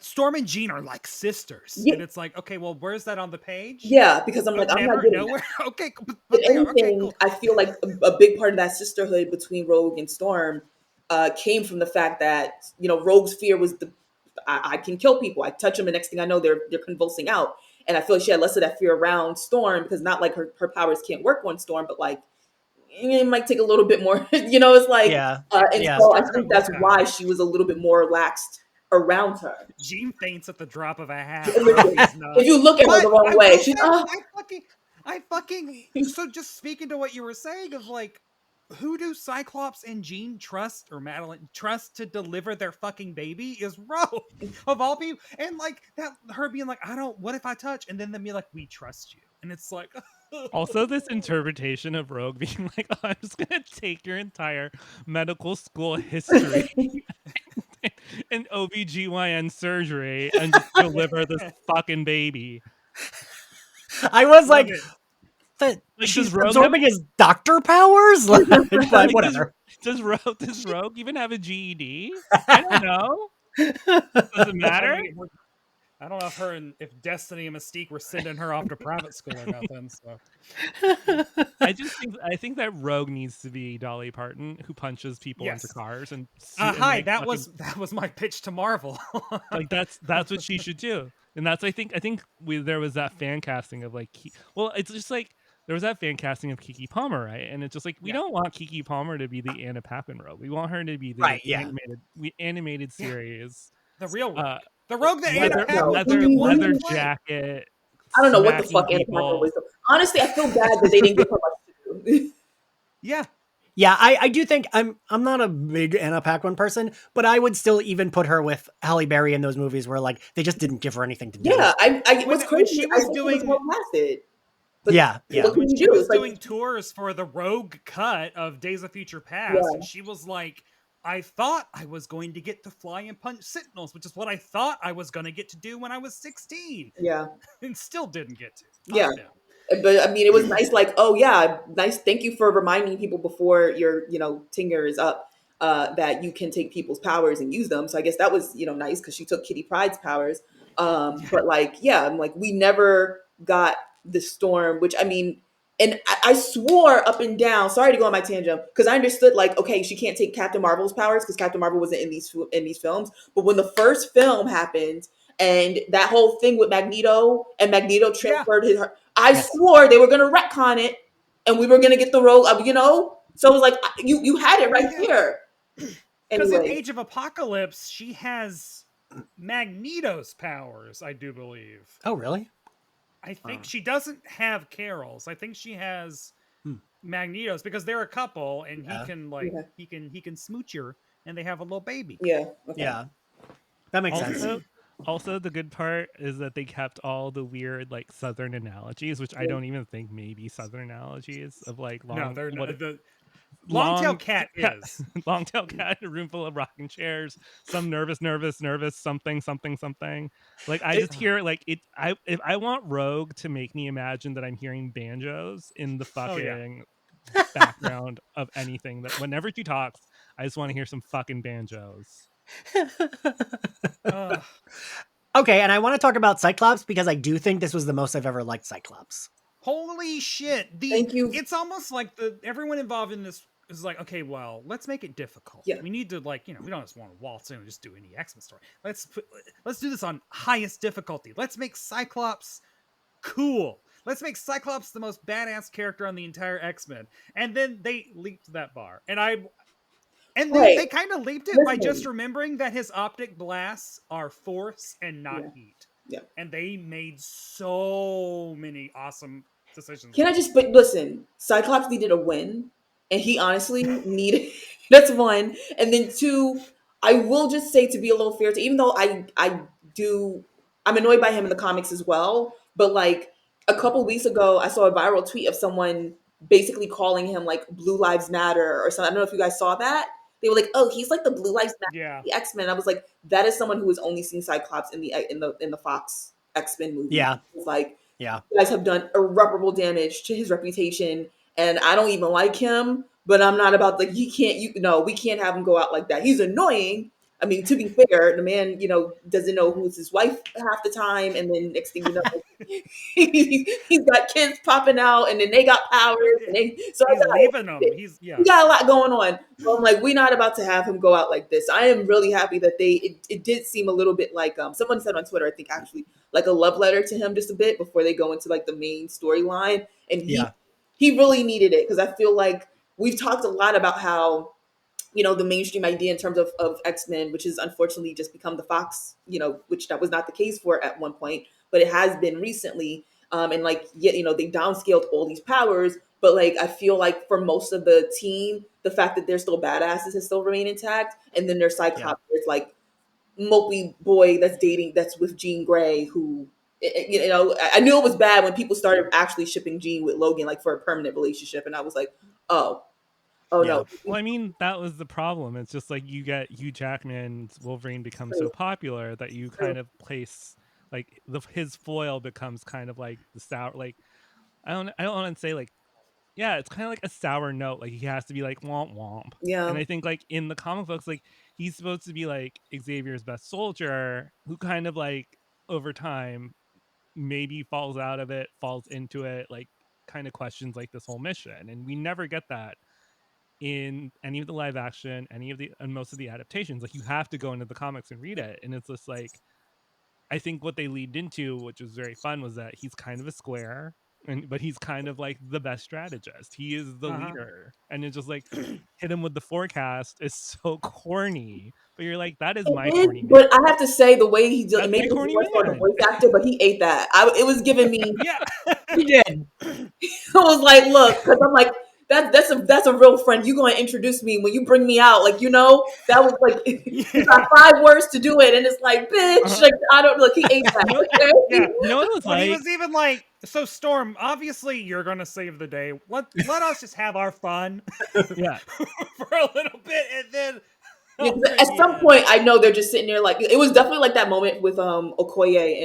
Storm and Jean are like sisters. And it's like, okay, well, where's that on the page? Yeah, because I'm like, I'm not getting nowhere. Okay, but anything, cool. I feel like a big part of that sisterhood between Rogue and Storm came from the fact that, Rogue's fear was I can kill people. I touch them, and next thing I know, they're convulsing out. And I feel like she had less of that fear around Storm, because not like her powers can't work on Storm, but like, it might take a little bit more, it's like, so I think that's why she was a little bit more relaxed around her. Jean faints at the drop of a hat. If you look at her the wrong way, she's so just speaking to what you were saying of like, who do Cyclops and Jean trust, or Madeline trust to deliver their fucking baby is Rogue of all people. And like that, her being like, what if I touch? And then them being like, we trust you. And it's like, also this interpretation of Rogue being like, I'm just going to take your entire medical school history and OBGYN surgery and just deliver this fucking baby. I was like she's absorbing his doctor powers? But whatever. Does Rogue even have a GED? I don't know. Does it matter? I don't know if if Destiny and Mystique were sending her off to private school or nothing. So I think that Rogue needs to be Dolly Parton, who punches people into yes. cars and Hi, like that fucking was my pitch to Marvel. like that's what she should do. And that's I think there was that fan casting of like well, it's just like there was that fan casting of Kiki Palmer, right? And it's just like we Yeah. don't want Kiki Palmer to be the Anna Paquin Rogue. We want her to be the Right, like yeah. animated Yeah. series. The real Uh, Rogue. The Rogue that Anna leather Paquin wanted leather to play. jacket, I don't know what the smacking fuck Anna Parker people. was. Honestly, I feel bad that they didn't give her much to do. Yeah. Yeah, I do think I'm not a big Anna Paquin person, but I would still even put her with Halle Berry in those movies where like they just didn't give her anything to do. Yeah, I When what's when crazy, she I was think she was doing well lasted. But Yeah, yeah. what can when you she do? was It's like, doing tours for the Rogue cut of Days of Future Past, and yeah, she was like, I thought I was going to get to fly and punch Sentinels, which is what I thought I was going to get to do when I was 16, yeah, and still didn't get to. yeah. Fuck them. But I mean, it was nice. Like, oh yeah, nice. Thank you for reminding people before your, tenure is up, that you can take people's powers and use them. So I guess that was, nice because she took Kitty Pryde's powers. Yeah. But like, yeah, I'm like, we never got the storm, which I mean, and I swore up and down. Sorry to go on my tangent because I understood like, okay, she can't take Captain Marvel's powers because Captain Marvel wasn't in these films. But when the first film happened and that whole thing with Magneto and Magneto Yeah. transferred I Yes. swore they were gonna retcon it, and we were gonna get the role of, So it was like you had it right Yeah. here. Because in Anyway, Age of Apocalypse, she has Magneto's powers, I do believe. Oh, really? I think she doesn't have Carol's. I think she has Hmm. Magneto's because they're a couple, and he Yeah. can okay, he can smooch her, and they have a little baby. yeah, okay, Yeah. That makes sense. Also, the good part is that they kept all the weird like Southern analogies, which I yeah. don't even think may be Southern analogies of like No, long they're what the Longtail long Cat cat, is. long tail cat, a room full of rocking chairs, some nervous, something, something, something. Like I It- just hear like it. If I want Rogue to make me imagine that I'm hearing banjos in the Oh yeah. fucking background of anything, that whenever she talks, I just want to hear some fucking banjos. Ugh. okay, and I want to talk about Cyclops because I do think this was the most I've ever liked Cyclops. Holy shit. Thank you. It's almost like everyone involved in this is like, okay, well, let's make it difficult. Yeah, We need to like, we don't just want to waltz in and just do any X-Men story. Let's do this on highest difficulty. Let's make Cyclops cool. Let's make Cyclops the most badass character on the entire X-Men. And then they leaped that bar. And right. they kind of leaped it by just Listen, remembering that his optic blasts are force and not yeah, heat. yeah. And they made so many awesome decisions Can with I that. just but listen? Cyclops needed a win, and he honestly needed. That's one, and then two. I will just say to be a little fair to, even though I'm annoyed by him in the comics as well. But like a couple weeks ago, I saw a viral tweet of someone basically calling him like Blue Lives Matter or something. I don't know if you guys saw that. They were like, "Oh, he's like the Blue Lives Matter, Yeah. the X Men." I was like, "That is someone who has only seen Cyclops in the Fox X Men movie." Yeah. It's like Yeah. you guys have done irreparable damage to his reputation, and I don't even like him, but I'm not about like he can't you no we can't have him go out like that. He's annoying. I mean, to be fair, the man, doesn't know who's his wife half the time, and then next thing you know, he's got kids popping out, and then they got powers, and so I He's got leaving them. it. Yeah. He got a lot going on. So I'm like, we're not about to have him go out like this. I am really happy that it did seem a little bit like someone said on Twitter, I think actually like a love letter to him just a bit before they go into like the main storyline. And Yeah. he really needed it because I feel like we've talked a lot about how the mainstream idea in terms of X-Men, which has unfortunately just become the Fox, which that was not the case for at one point, but it has been recently. And like, yet, they downscaled all these powers, but like, I feel like for most of the team, the fact that they're still badasses has still remained intact. And then there's Yeah. Cyclops, it's like mopey boy that's with Jean Grey, who, I knew it was bad when people started actually shipping Jean with Logan, like for a permanent relationship. And I was like, oh, oh Yeah. no. Well, I mean, that was the problem. It's just like you get Hugh Jackman's Wolverine becomes so popular that you kind of place like his foil becomes kind of like the sour, like I don't want to say like, yeah, it's kind of like a sour note. Like he has to be like womp womp. And Yeah. I think like in the comic books, like he's supposed to be like Xavier's best soldier, who kind of like over time maybe falls out of it, falls into it, like kind of questions like this whole mission. And we never get that in any of the live action, any of the and most of the adaptations. Like, you have to go into the comics and read it. And it's just like, I think what they leaned into, which was very fun, was that he's kind of a square, but he's kind of like the best strategist. He is the leader, and it's just like, hit him with the forecast is so corny, but you're like, that is my corny man. But I have to say, the way he did, That's maybe my it was corny more for the man. voice actor, but he ate that. It was giving me. Yeah. He did. I was like, look, because I'm like, that's a real friend. You going to introduce me when you bring me out, like, that was like, you got 5 words to do it, and it's like, bitch, like, I don't look. He ate that. Okay? Yeah. You know what it was When like? he was even like, so Storm, obviously you're gonna save the day. Let us just have our fun. Yeah. For a little bit, and then Yeah, 'cause at some point, I know they're just sitting there like it was definitely like that moment with Okoye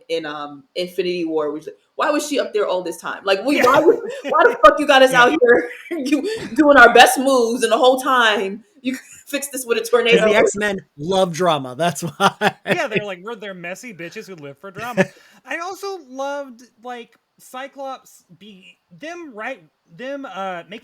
in Infinity War. Which, why was she up there all this time? Like, why the fuck you got us out here you doing our best moves, and the whole time you fix this with a Because tornado? the X-Men love drama. That's why. Yeah, they're messy bitches who live for drama. I also loved like Cyclops making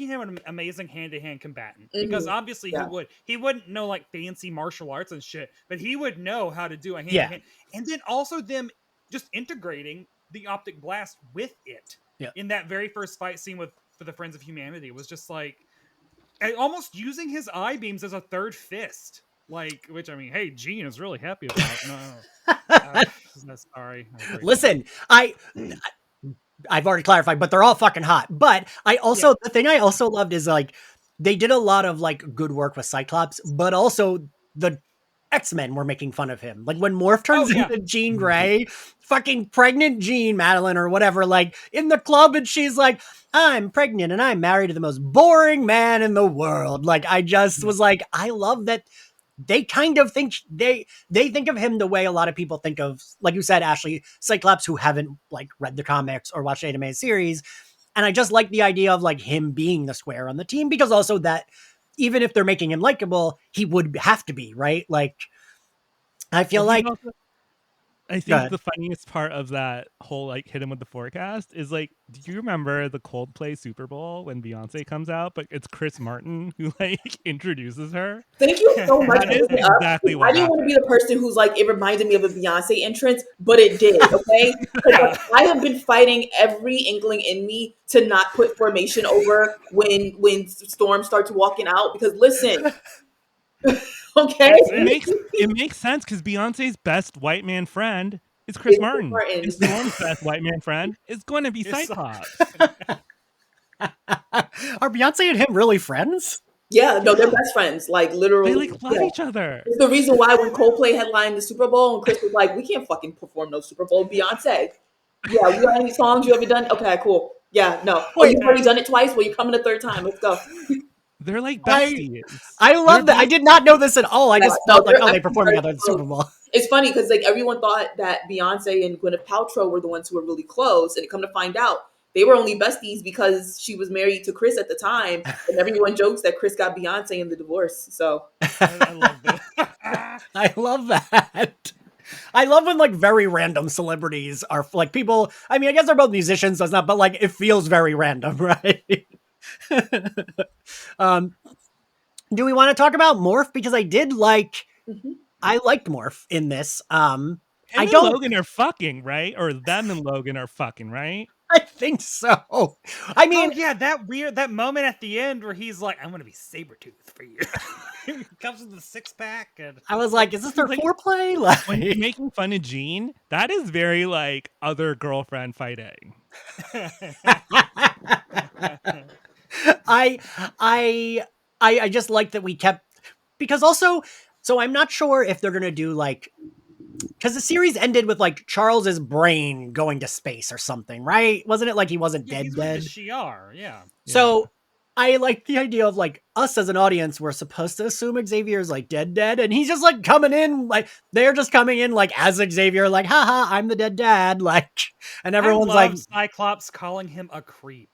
him an amazing hand-to-hand combatant, because obviously Yeah. he wouldn't know like fancy martial arts and shit, but he would know how to do a Yeah. hand-to-hand. And then also them just integrating the optic blast with it. Yeah. In that very first fight scene for the Friends of Humanity was just like almost using his eye beams as a third fist. Like, which I mean, hey, Gene is really happy about. No, sorry. Listen, I've already clarified, but they're all fucking hot. But the thing I also loved is like they did a lot of like good work with Cyclops, but also the X-Men were making fun of him. Like when Morph turns into Jean Grey, fucking pregnant Jean, Madeline or whatever, like in the club, and she's like, I'm pregnant and I'm married to the most boring man in the world. Like I just was like, I love that they kind of think they think of him the way a lot of people think of, like you said, Ashley, Cyclops, who haven't like read the comics or watched the animated series. And I just like the idea of like him being the square on the team, because also that even if they're making him likable, he would have to be, right? Like I feel like I think the funniest part of that whole like hit him with the forecast is like, do you remember the Coldplay Super Bowl when Beyonce comes out, but it's Chris Martin who like introduces her? Thank you so much. That is exactly what I didn't want to be the person who's like, it reminded me of a Beyonce entrance, but it did. Okay, like, I have been fighting every inkling in me to not put formation over when Storm starts walking out, because listen. Okay, it makes sense because Beyonce's best white man friend is Chris Martin. And Storm's best white man friend is going to be Cyclops. Are Beyonce and him really friends? Yeah, no, they're best friends. Like literally, they like love each other. It's the reason why when Coldplay headlined the Super Bowl and Chris was like, "We can't fucking perform no Super Bowl." Beyonce, yeah, you got any songs you ever done? Okay, cool. Yeah, no. Oh, you've already done it twice. Well, you're coming a third time. Let's go. They're like besties. I love that. I did not know this at all. I just thought like, oh, they performed together at the Super Bowl. It's funny because like everyone thought that Beyonce and Gwyneth Paltrow were the ones who were really close, and come to find out, they were only besties because she was married to Chris at the time, and everyone jokes that Chris got Beyonce in the divorce. So I love that. I love that. I love when like very random celebrities are like people. I mean, I guess they're both musicians, so it's not, but like it feels very random, right? Do we want to talk about Morph? Because I did like, I liked Morph in this. Him and Logan are fucking, right? Or them and Logan are fucking, right? I think so. I mean, that moment at the end where he's like, "I'm gonna be Sabretooth for you." He comes with the 6-pack, and I was like, "Is this their foreplay?" Like, when you're making fun of Jean, that is very like other girlfriend fighting. I just like that we kept, because also, so I'm not sure if they're gonna do like, because the series ended with like Charles's brain going to space or something, right? Wasn't it like he wasn't dead? He's with the Shi'ar, yeah. So I like the idea of like us as an audience, we're supposed to assume Xavier's like dead, and he's just like coming in, like they're just coming in like as Xavier, like, haha, I'm the dead dad, like, and everyone's like Cyclops calling him a creep.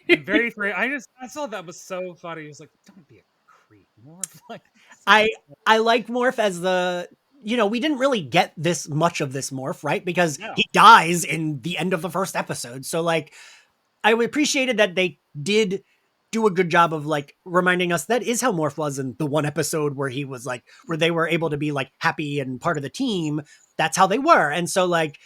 Very free. I thought that was so funny. He's like, don't be a creep, Morph. Like, I like Morph as the we didn't really get this much of this Morph, right? Because No. he dies in the end of the first episode. So like, I appreciated that they did do a good job of like reminding us that is how Morph was in the one episode where he was like, where they were able to be like happy and part of the team. That's how they were. And so like,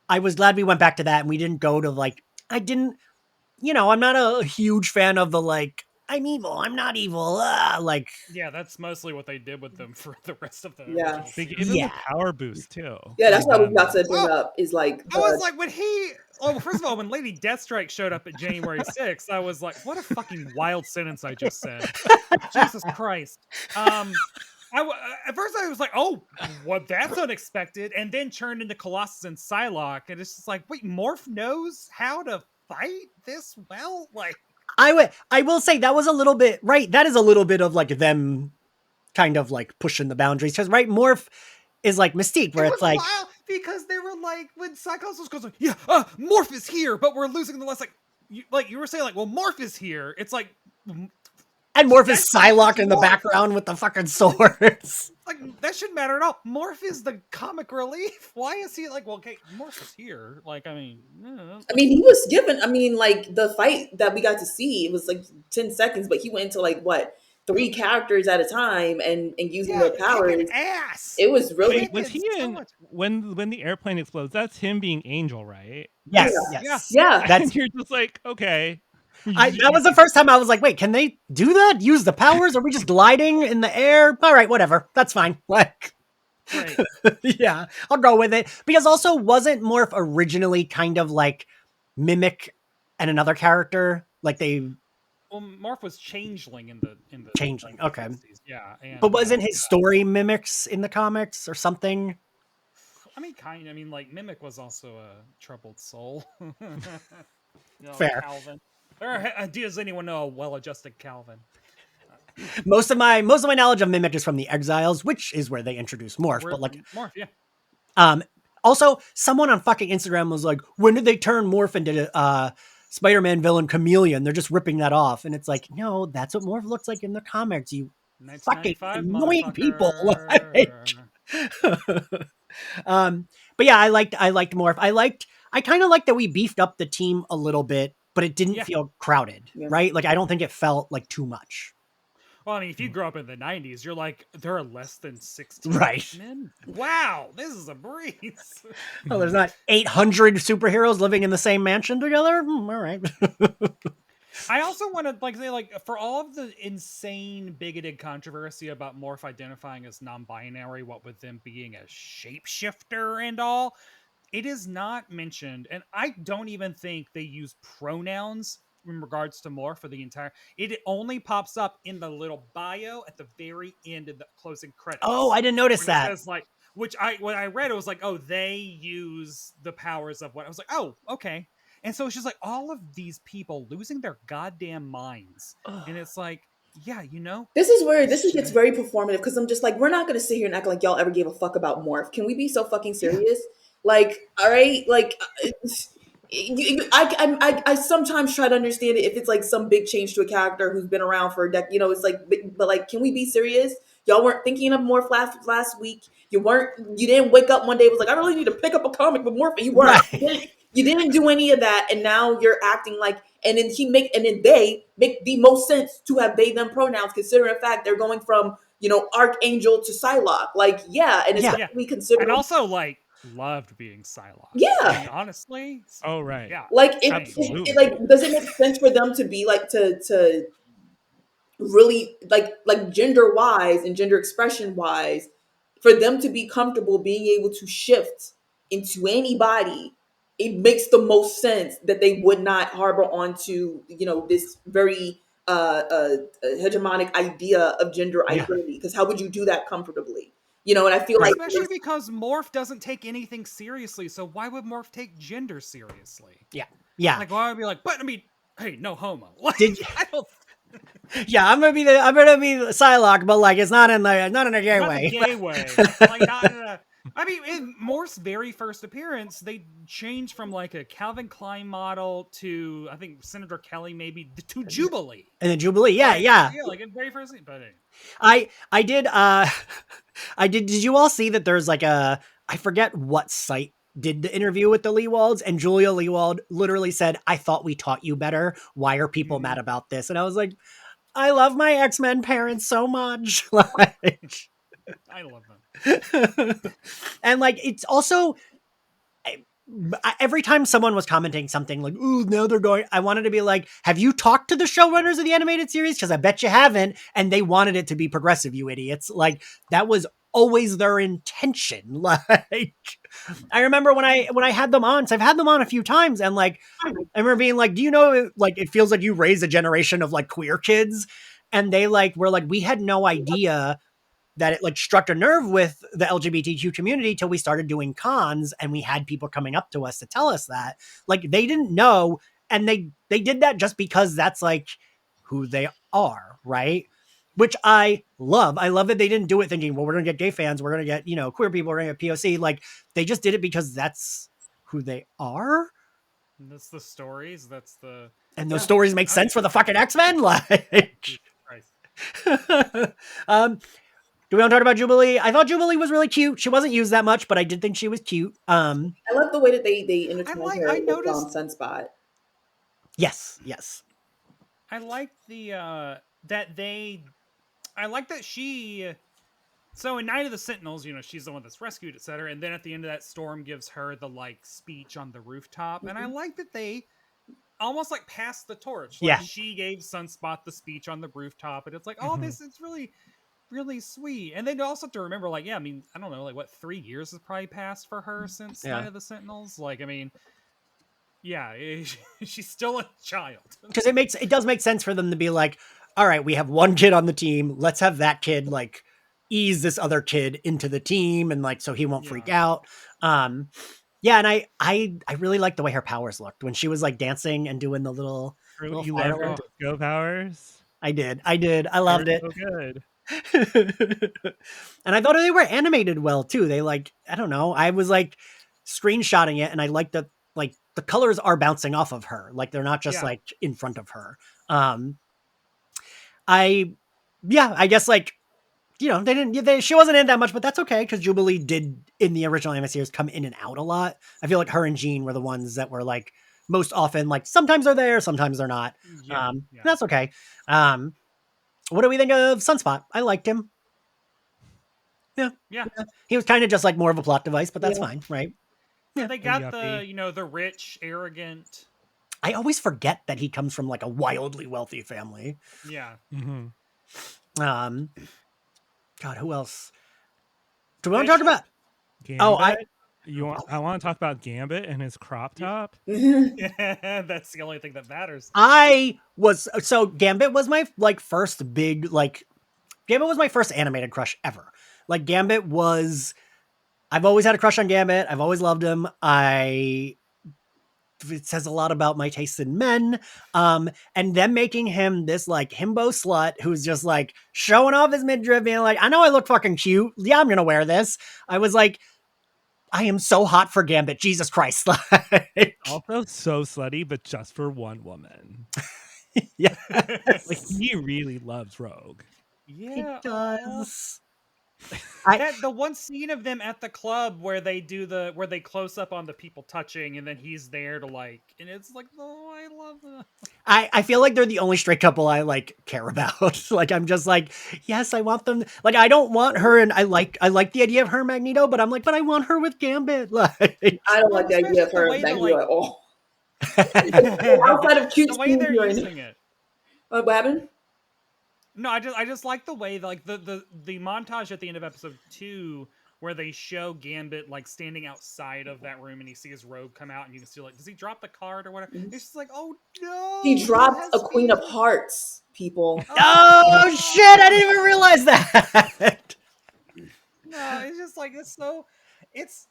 I was glad we went back to that and we didn't go to like, I'm not a huge fan of the like, I'm evil, I'm not evil. Like, Yeah, that's mostly what they did with them for the rest of the Yeah. original They series. gave him Yeah. a power boost too. Yeah, that's what I was Um, about to bring Oh, up. Is like I was like, first of all, when Lady Deathstrike showed up at January 6th, I was like, what a fucking wild sentence I just said. Jesus Christ. At first I was like, oh, what? That's unexpected, and then turned into Colossus and Psylocke, and it's just like, wait, Morph knows how to fight this well? Like, I will say that was a little bit right. That is a little bit of like them kind of like pushing the boundaries because right, Morph is like Mystique, where it it's was like, wild because they were like, when Psychosis goes like, yeah, Morph is here, but we're losing the less. Like you were saying, like, well, Morph is here. It's like, and Morph is that's Psylocke in the Morph. background with the fucking swords. Like, that shouldn't matter at all. Morph is the comic relief. Why is he like, well, okay, Morph is here? Like, I mean, he was given. Like the fight that we got to see, it was like 10 seconds, but he went into like what 3 characters at a time and using their powers. kicking ass. It was really wait, was he so in much. when the airplane explodes? That's him being Angel, right? Yes, Yeah. yes, Yeah. That's And you're just like, okay. that was the first time I was like, wait, can they do that? Use the powers? Are we just gliding in the air? All right, whatever. That's fine. Like, Right. yeah, I'll go with it. Because also, wasn't Morph originally kind of like Mimic and another character? Like they Well, Morph was changeling in the Changeling, in the okay. 60s. Yeah, and But wasn't his story Mimics in the comics or something? I mean, kind. I mean, like Mimic was also a troubled soul. Fair. Calvin. Or does anyone know a well-adjusted Calvin? Most of my knowledge of Mimic is from the Exiles, which is where they introduced Morph. But like, Morph, yeah. Also, someone on fucking Instagram was like, when did they turn Morph into Spider-Man villain Chameleon? They're just ripping that off. And it's like, no, that's what Morph looks like in the comics, you fucking 1995, annoying people. motherfucker. But yeah, I liked Morph. I kind of liked that we beefed up the team a little bit, but it didn't Yeah. feel crowded, Yeah. right? Like, I don't think it felt like too much. Well, I mean, if you grew up in the 90s, you're like, there are less than 16 Right. men? Wow, this is a breeze. Oh, there's not 800 superheroes living in the same mansion together? All right. I also want to like say, like, for all of the insane bigoted controversy about Morph identifying as non-binary, what with them being a shapeshifter and all, it is not mentioned, and I don't even think they use pronouns in regards to Morph for the entire. It only pops up in the little bio at the very end of the closing credits. Oh, I didn't notice when it that. says, like, when I read it was like, oh, they use the powers of what. I was like, oh, okay. And so it's just like all of these people losing their goddamn minds, and it's like, yeah, this is where this gets very performative because I'm just like, we're not gonna sit here and act like y'all ever gave a fuck about Morph. Can we be so fucking serious? Like, all right, like, I sometimes try to understand it if it's like some big change to a character who's been around for a decade. It's like, but like, can we be serious? Y'all weren't thinking of Morph last week. You didn't wake up one day and was like, I really need to pick up a comic with Morph. You weren't. Right. You didn't do any of that, and now you're acting like. And then they make the most sense to have they them pronouns, considering the fact they're going from Archangel to Psylocke. Like, yeah, and especially considering. And also, like, loved being Psylocke. Yeah. I mean, honestly. Oh, right. Yeah. Like, Absolutely. like, does it make sense for them to be like to really like gender wise and gender expression wise, for them to be comfortable being able to shift into anybody? It makes the most sense that they would not harbor onto this very hegemonic idea of gender identity, because how would you do that comfortably? And I feel like, especially because Morph doesn't take anything seriously, so why would Morph take gender seriously? Yeah. Like, why would I be like, but I mean, hey, no homo. Like, Did you- I don't. Yeah, I'm gonna be Psylocke, but like it's not in a gay Not way. the gay way. Like, not in a, I mean, in Morph's very first appearance, they changed from like a Calvin Klein model to, I think, Senator Kelly maybe, to Jubilee. And then Jubilee, yeah. Like in very first, but anyway. I did Did you all see that there's like I forget what site did the interview with the Leewalds, and Julia Leewald literally said, "I thought we taught you better. Why are people mad about this?" And I was like, I love my X-Men parents so much. Like, I love them. and like, it's also every time someone was commenting something like, "Ooh, now they're going," I wanted to be like, "Have you talked to the showrunners of the animated series? Because I bet you haven't." And they wanted it to be progressive, you idiots. Like, that was always their intention. Like, I remember when I had them on, so I've had them on a few times, and like, I remember being like, "Do you know, like, it feels like you raised a generation of like queer kids," and they like were like, "We had no idea that it like struck a nerve with the LGBTQ community till we started doing cons and we had people coming up to us to tell us that." Like, they didn't know, and they did that just because that's like who they are, right? Which I love. I love that they didn't do it thinking, well, we're gonna get gay fans, we're gonna get, queer people, we're gonna get POC. Like, they just did it because that's who they are. And that's the stories. That's the And those stories make sense for the fucking X-Men. Like, Jesus Christ. Do we want to talk about Jubilee? I thought Jubilee was really cute. She wasn't used that much, but I did think she was cute. I love the way that they intertwined her I with noticed- Sunspot. Yes. I like the I like that she. So in Night of the Sentinels, she's the one that's rescued, etc. And then at the end of that, Storm gives her the like speech on the rooftop, and I like that they almost like passed the torch. Like, Yeah. she gave Sunspot the speech on the rooftop, and it's like, oh, this is really, really sweet. And then also to remember, like, yeah, I mean, I don't know, like what 3 years has probably passed for her since Night of the Sentinels. Like, I mean, yeah, she's still a child. Because it does make sense for them to be like, all right, we have one kid on the team. Let's have that kid like ease this other kid into the team, and like so he won't freak out. Yeah, and I really liked the way her powers looked when she was like dancing and doing the little You love her disco powers? I did. I loved it. So good. And I thought they were animated well too. They like, I don't know. I was like screenshotting it, and I liked that like the colors are bouncing off of her. Like, they're not just like in front of her. I guess like, she wasn't in that much, but that's okay, because Jubilee did in the original anime series come in and out a lot. I feel like her and Jean were the ones that were like most often, like sometimes they're there, sometimes they're not. That's okay. What do we think of Sunspot? I liked him. Yeah. He was kind of just like more of a plot device, but that's fine, right? Yeah, they got the rich, arrogant. I always forget that he comes from like a wildly wealthy family. Yeah. Mm-hmm. God, who else? Do we want to talk about? Gambit? I want to talk about Gambit and his crop top. Yeah, that's the only thing that matters. Gambit was my like first big like. Gambit was my first animated crush ever. Like, Gambit was. I've always had a crush on Gambit. I've always loved him. It says a lot about my taste in men. And them making him this like himbo slut who's just like showing off his midriff, being like, I know I look fucking cute. Yeah, I'm gonna wear this. I was like, I am so hot for Gambit. Jesus Christ. Also so slutty, but just for one woman. Yeah. Like, he really loves Rogue. Yeah. He does. The one scene of them at the club where they close up on the people touching, and then he's there to like, and it's like, oh, I love them. I feel like they're the only straight couple I like care about. Like, I'm just like, yes, I want them. Like, I don't want her, and I like the idea of her Magneto, but I'm like, but I want her with Gambit. Like, I don't like the idea of her Magneto at all. Outside of cute, the way they're using it. What happened? No, I just like the way like the montage at the end of episode 2 where they show Gambit like standing outside of that room, and he sees Rogue come out, and you can see like, does he drop the card or whatever? It's just like, oh no, he dropped a Queen of Hearts, people. Oh shit! I didn't even realize that. No, it's just like it's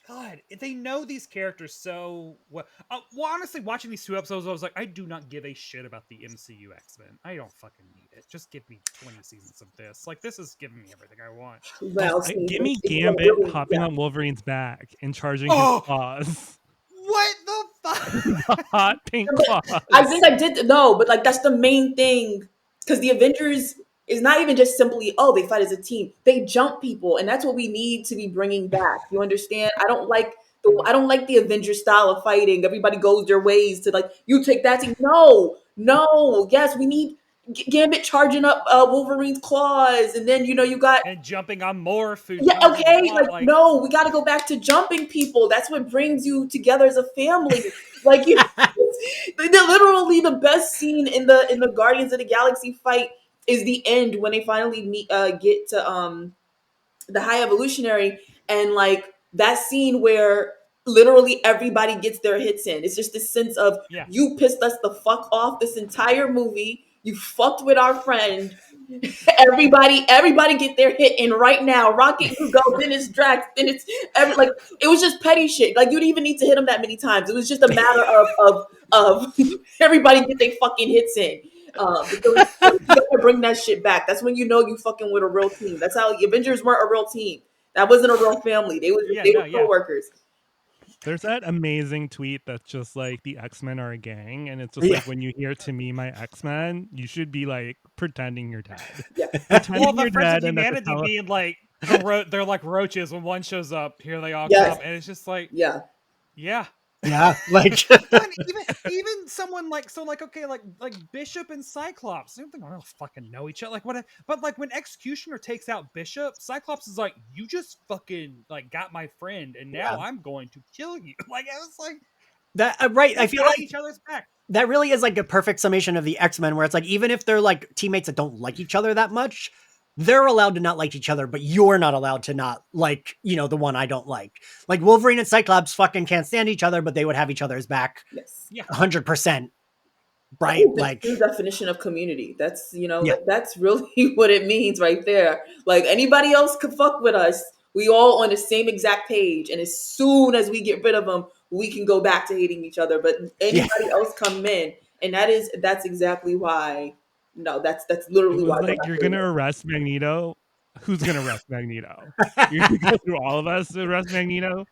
God, they know these characters so well. Well, honestly, watching these 2 episodes, I was like, I do not give a shit about the MCU X-Men. I don't fucking need it. Just give me 20 seasons of this. Like, this is giving me everything I want. Well, give me Gambit hopping on Wolverine's back and charging his claws. What the fuck? The hot pink claws. I think I did know, but like that's the main thing, because the Avengers It's not even just simply, oh, they fight as a team. They jump people, and that's what we need to be bringing back. You understand? I don't like the Avengers style of fighting. Everybody goes their ways to like you take that team. No, no. Yes, we need Gambit charging up Wolverine's claws, and then you got and jumping on Morph who yeah, comes and okay. blah, Like, no, we got to go back to jumping people. That's what brings you together as a family. Like, literally the best scene in the Guardians of the Galaxy fight is the end when they finally get to the High Evolutionary, and like that scene where literally everybody gets their hits in. It's just this sense of yeah. you pissed us the fuck off this entire movie. You fucked with our friend. Everybody get their hit in right now. Rocket, you go. Then it's Drax. Then it's like it was just petty shit. Like you didn't even need to hit him that many times. It was just a matter of everybody get their fucking hits in. Because you gotta bring that shit back. That's when you know you fucking with a real team. That's how the Avengers weren't a real team. That wasn't a real family. They were co-workers. There's that amazing tweet that's just like the X-Men are a gang, and it's just like when you hear "to me, my X-Men," you should be like pretending you're dead. Yeah. Pretending The you're Friends dead of and that Humanity being like they're like roaches. When one shows up, here they all Yes. come, and it's just like Yeah. Yeah, like Well, even someone like okay, like Bishop and Cyclops, I don't think I don't fucking know each other. Like what? But like when Executioner takes out Bishop, Cyclops is like, "You just fucking like got my friend, and now I'm going to kill you." Like I was like that, right? I feel like each other's back. That really is like a perfect summation of the X-Men, where it's like even if they're like teammates that don't like each other that much, they're allowed to not like each other, but you're not allowed to not like, the one I don't like. Like Wolverine and Cyclops fucking can't stand each other, but they would have each other's back. Yes. Yeah. 100%. Right? Like the definition of community. That's Yeah. that's really what it means right there. Like anybody else could fuck with us. We all on the same exact page, and as soon as we get rid of them, we can go back to hating each other. But anybody else come in, and that's exactly why. No, that's literally it was why. like you're gonna arrest Magneto. Who's gonna arrest Magneto? You're gonna go through all of us to arrest Magneto.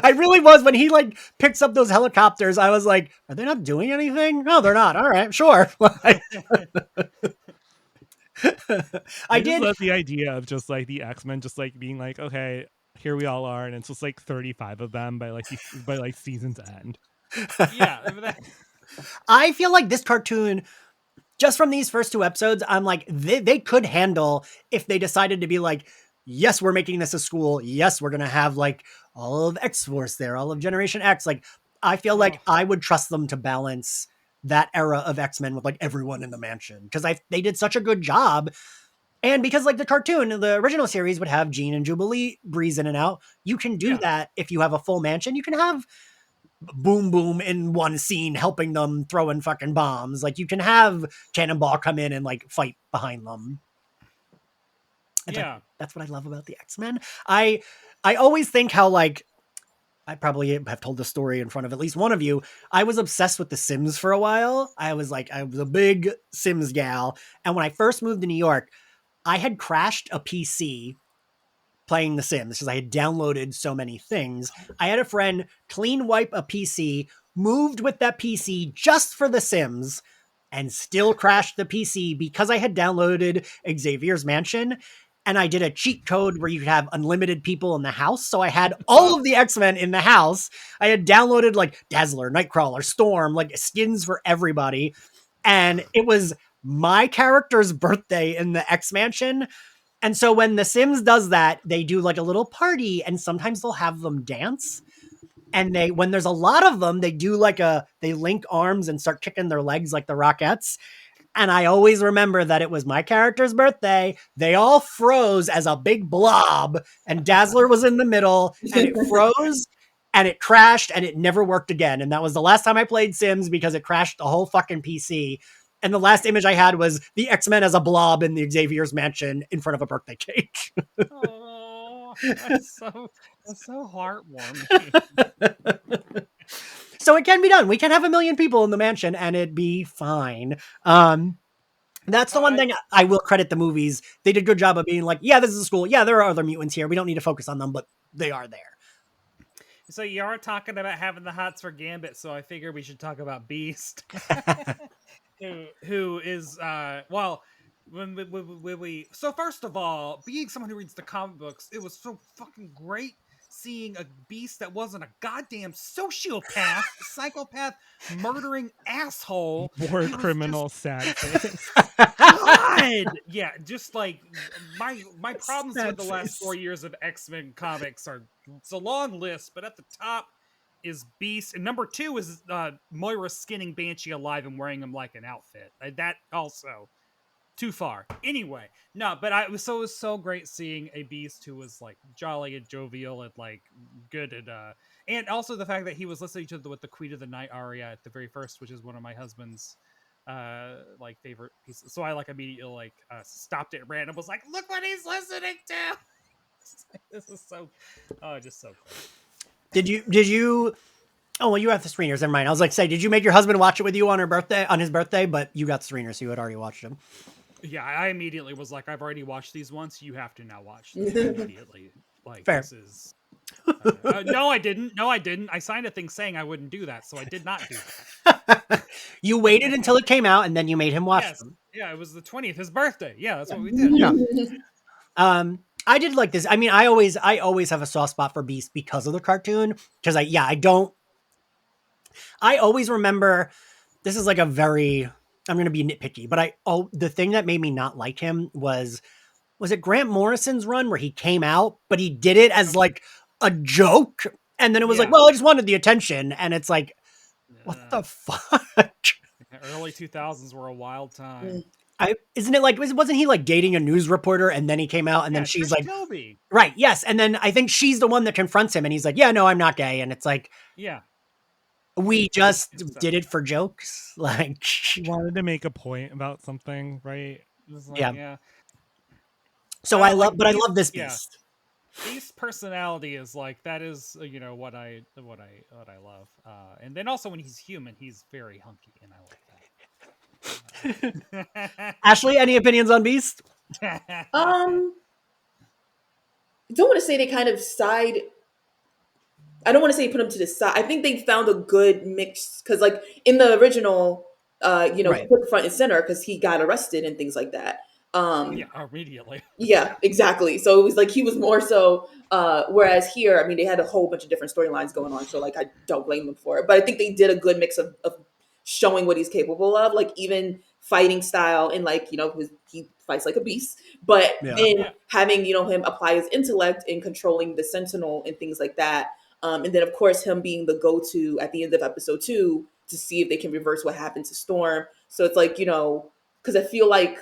I really was when he like picks up those helicopters. I was like, are they not doing anything? No, they're not. All right, sure. I just love the idea of just like the X-Men just like being like, okay, here we all are, and it's just like 35 of them by like season's end. Yeah. I feel like this cartoon, just from these first 2 episodes, I'm like, they could handle if they decided to be like, yes, we're making this a school. Yes, we're going to have like all of X-Force there, all of Generation X. Like, I feel like I would trust them to balance that era of X-Men with like everyone in the mansion, because they did such a good job. And because like the cartoon, the original series would have Jean and Jubilee breeze in and out. You can do that if you have a full mansion. You can have Boom Boom in one scene helping them throwing fucking bombs. Like you can have Cannonball come in and like fight behind them. That's what I love about the X-Men. I always think how like, I probably have told the story in front of at least one of you. I was obsessed with The Sims for a while. I was a big Sims gal. And when I first moved to New York, I had crashed a PC playing The Sims because I had downloaded so many things. I had a friend clean wipe a PC, moved with that PC just for The Sims, and still crashed the PC because I had downloaded Xavier's Mansion. And I did a cheat code where you could have unlimited people in the house. So I had all of the X-Men in the house. I had downloaded like Dazzler, Nightcrawler, Storm, like skins for everybody. And it was my character's birthday in the X-Mansion. And so when The Sims does that, they do like a little party, and sometimes they'll have them dance. And when there's a lot of them, they do they link arms and start kicking their legs like the Rockettes. And I always remember that it was my character's birthday. They all froze as a big blob, and Dazzler was in the middle, and it froze and it crashed and it never worked again. And that was the last time I played Sims because it crashed the whole fucking PC. And the last image I had was the X-Men as a blob in the Xavier's Mansion in front of a birthday cake. Oh, that's so heartwarming. So it can be done. We can have 1 million people in the mansion and it'd be fine. That's the one thing I will credit the movies. They did a good job of being like, yeah, this is a school. Yeah, there are other mutants here. We don't need to focus on them, but they are there. So you are talking about having the hots for Gambit, so I figure we should talk about Beast. who is well so first of all, being someone who reads the comic books, it was so fucking great seeing a beast that wasn't a goddamn sociopath, psychopath, murdering asshole. War He was just criminal sad face. God, yeah, just like my problems with Sad the last face. 4 years of X-Men comics are, it's a long list, but at the top is Beast, and number 2 is Moira skinning Banshee alive and wearing him like an outfit. That also too far. Anyway, no, but it was so great seeing a Beast who was like jolly and jovial and like good and also the fact that he was listening to with the Queen of the Night aria at the very first, which is one of my husband's like favorite pieces. So I like immediately like stopped it at random, was like, look what he's listening to. This is so just so great. Did you Oh, well, you have the screeners. Never mind. I was like, say, did you make your husband watch it with you on his birthday? But you got the screeners, so you had already watched them. Yeah, I immediately was like, I've already watched these once. You have to now watch them immediately. Like, Fair. this is. No, I didn't. No, I didn't. I signed a thing saying I wouldn't do that, so I did not do that. You waited until it came out, and then you made him watch them. Yeah, it was the 20th, his birthday. Yeah, that's what we did. Yeah. I did like this. I mean, I always have a soft spot for Beast because of the cartoon. Because I always remember, this is like a very, I'm going to be nitpicky, but the thing that made me not like him was it Grant Morrison's run where he came out, but he did it as like a joke. And then it was like, well, I just wanted the attention. And it's like, what the fuck? Early 2000s were a wild time. Isn't it like, wasn't he like dating a news reporter and then he came out and then she's Trish like, Kilby. Right. Yes. And then I think she's the one that confronts him and he's like, yeah, no, I'm not gay. And it's like, yeah, we just did it for jokes. Like, He wanted to make a point about something, right? It was like, yeah. So I love this Beast. Yeah. Beast's personality is like, that is, what I love. And then also when he's human, he's very hunky, and I like that. Ashley, any opinions on Beast? Don't want to say they kind of side. I don't want to say put him to the side. I think they found a good mix because, like in the original, right. He put front and center because he got arrested and things like that. Yeah, immediately. Yeah, exactly. So it was like he was more so. Whereas here, I mean, they had a whole bunch of different storylines going on. So like, I don't blame them for it. But I think they did a good mix of showing what he's capable of, like even fighting style, and like he fights like a beast, but in having him apply his intellect in controlling the Sentinel and things like that. And then of course him being the go-to at the end of episode 2 to see if they can reverse what happened to Storm. So it's like because I feel like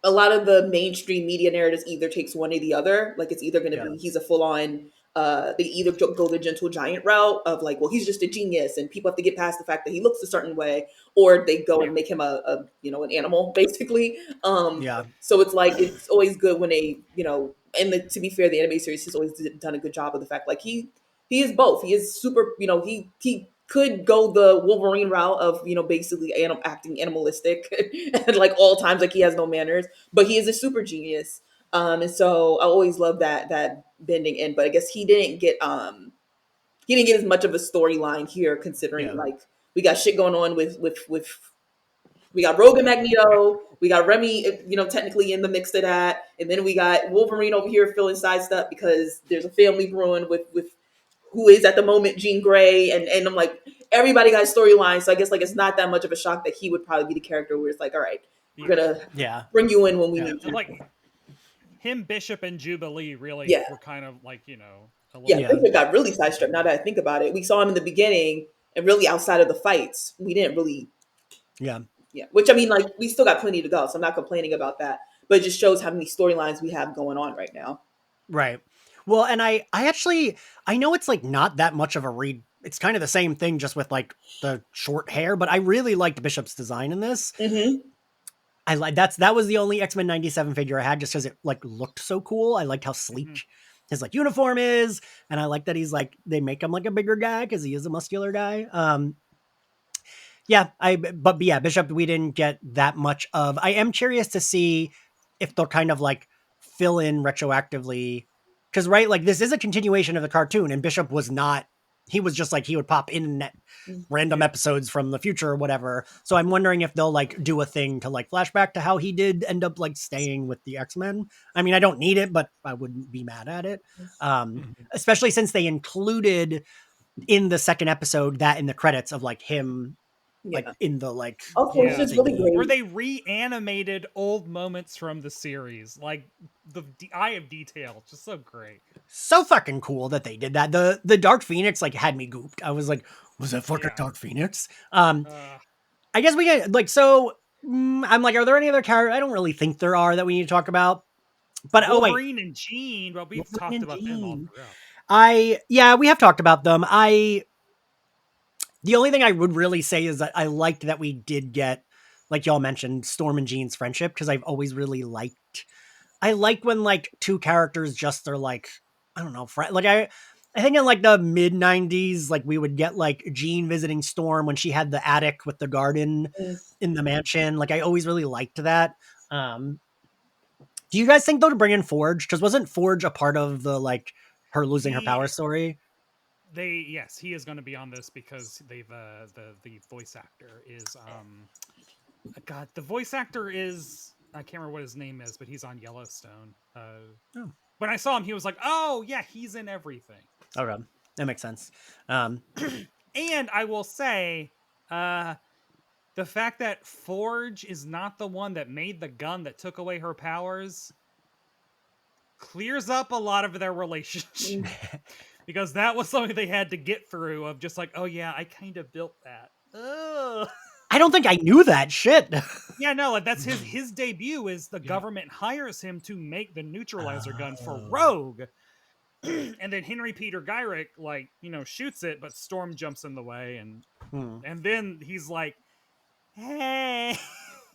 a lot of the mainstream media narratives either takes one or the other. Like it's either going to be he's a full-on they either go the gentle giant route of like, well, he's just a genius and people have to get past the fact that he looks a certain way, or they go and make him an animal basically. So it's like, it's always good when they, and to be fair, the anime series has always done a good job of the fact, like he is both. He is super, he could go the Wolverine route of, basically acting animalistic and like all times, like he has no manners, but he is a super genius. And so I always love that bending in, but I guess he didn't get as much of a storyline here, considering like we got shit going on with we got Rogue and Magneto, we got Remy, technically in the mix to that, and then we got Wolverine over here feeling sidestepped because there's a family brewing with who is at the moment Jean Grey, and I'm like, everybody got a storyline, so I guess like it's not that much of a shock that he would probably be the character where it's like, all right, we're gonna bring you in when we need you. Like him, Bishop, and Jubilee really were kind of like, Bishop got really sidetracked. Now that I think about it, we saw him in the beginning, and really outside of the fights, we didn't really. Yeah. Which I mean, like we still got plenty to go, so I'm not complaining about that. But it just shows how many storylines we have going on right now. Right. Well, and I know it's like not that much of a read. It's kind of the same thing, just with like the short hair. But I really liked Bishop's design in this. Mm-hmm. That was the only X-Men 97 figure I had, just because it like looked so cool. I liked how sleek his like uniform is, and I like that he's like, they make him like a bigger guy because he is a muscular guy. Bishop, we didn't get that much of. I am curious to see if they'll kind of like fill in retroactively, because like this is a continuation of the cartoon, and Bishop was not he was just like he would pop in random Yeah. episodes from the future or whatever. So I'm wondering if they'll like do a thing to like flashback to how he did end up like staying with the X-Men. I mean, I don't need it, but I wouldn't be mad at it. Mhm. Especially since they included in the second episode that in the credits of like him like Yeah. in the like Also, it's Yeah. just really thingy. Where great. they reanimated old moments from the series, like the eye of detail, just so great. So fucking cool that they did that. The Dark Phoenix like had me gooped. I was like, was that fucking Yeah. Dark Phoenix? Uh, I guess we get like so. I'm like, are there any other characters? I don't really think there are that we need to talk about. But oh wait, Wolverine and Jean, but we've Wolverine talked and about them all Jean. throughout. Yeah, we have talked about them. The only thing I would really say is that I liked that we did get, like y'all mentioned, Storm and Jean's friendship, because I've always really liked. I like when like two characters just are like, I don't know, friend. Like I think in like the mid '90s, like we would get like Jean visiting Storm when she had the attic with the garden Mm. in the mansion. Like I always really liked that. Do you guys think though to bring in Forge? Because wasn't Forge a part of the like her losing her power story? Yes, he is going to be on this because they've the voice actor is God, the voice actor is, I can't remember what his name is, but he's on Yellowstone. Oh. When I saw him, he was like, oh yeah, he's in everything. Okay, that makes sense. And I will say, the fact that Forge is not the one that made the gun that took away her powers clears up a lot of their relationship. Because that was something they had to get through of just like, oh yeah, I kind of built that. Ugh. I don't think I knew that shit. Yeah, no, like that's his debut is the government hires him to make the neutralizer gun for Rogue. And then Henry Peter Gyrick, like, shoots it, but Storm jumps in the way, and then he's like, hey,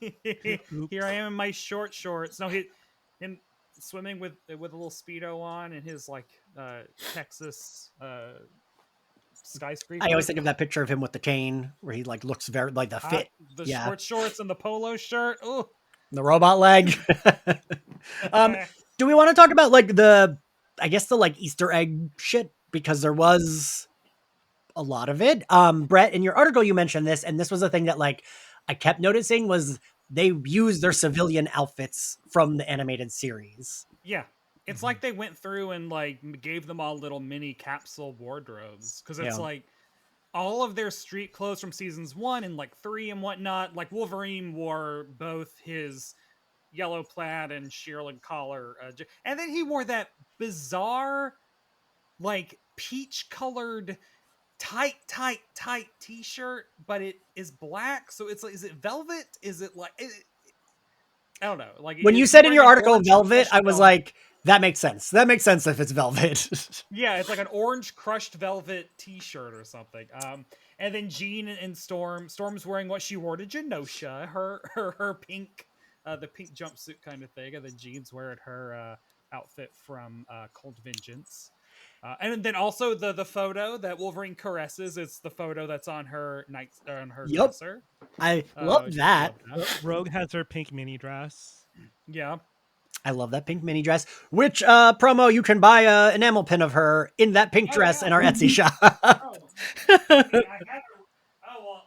here I am in my short shorts. No, him swimming with a little Speedo on and his like Texas skyscraper. I always think of that picture of him with the cane where he like looks very like the fit. The Yeah. short shorts and the polo shirt. Oh, The robot leg. Do we want to talk about like I guess the like Easter egg shit? Because there was a lot of it. Brett, in your article you mentioned this, and this was a thing that like I kept noticing was they used their civilian outfits from the animated series. yeah. It's like they went through and like gave them all little mini capsule wardrobes because it's Yeah. like all of their street clothes from seasons 1 and like 3 and whatnot. Like Wolverine wore both his yellow plaid and shearling collar, and then he wore that bizarre, like peach colored tight t-shirt, but it is black. So it's like, is it velvet? Is it like? I don't know. Like When you he's said in wearing your an article orange velvet, crushed I was velvet. like, that makes sense. That makes sense if it's velvet. Yeah, it's like an orange crushed velvet t-shirt or something. And then Jean and Storm's wearing what she wore to Genosha, her pink, the pink jumpsuit kind of thing, and then Jean's wearing her outfit from Cold Vengeance. And then also the photo that Wolverine caresses, it's the photo that's on her Yup. dresser. I love Which I that. love that. Rogue has her pink mini dress. Yeah. I love that pink mini dress. Which promo you can buy a enamel pin of her in that pink dress in our Etsy shop. Oh, I have her. Oh well,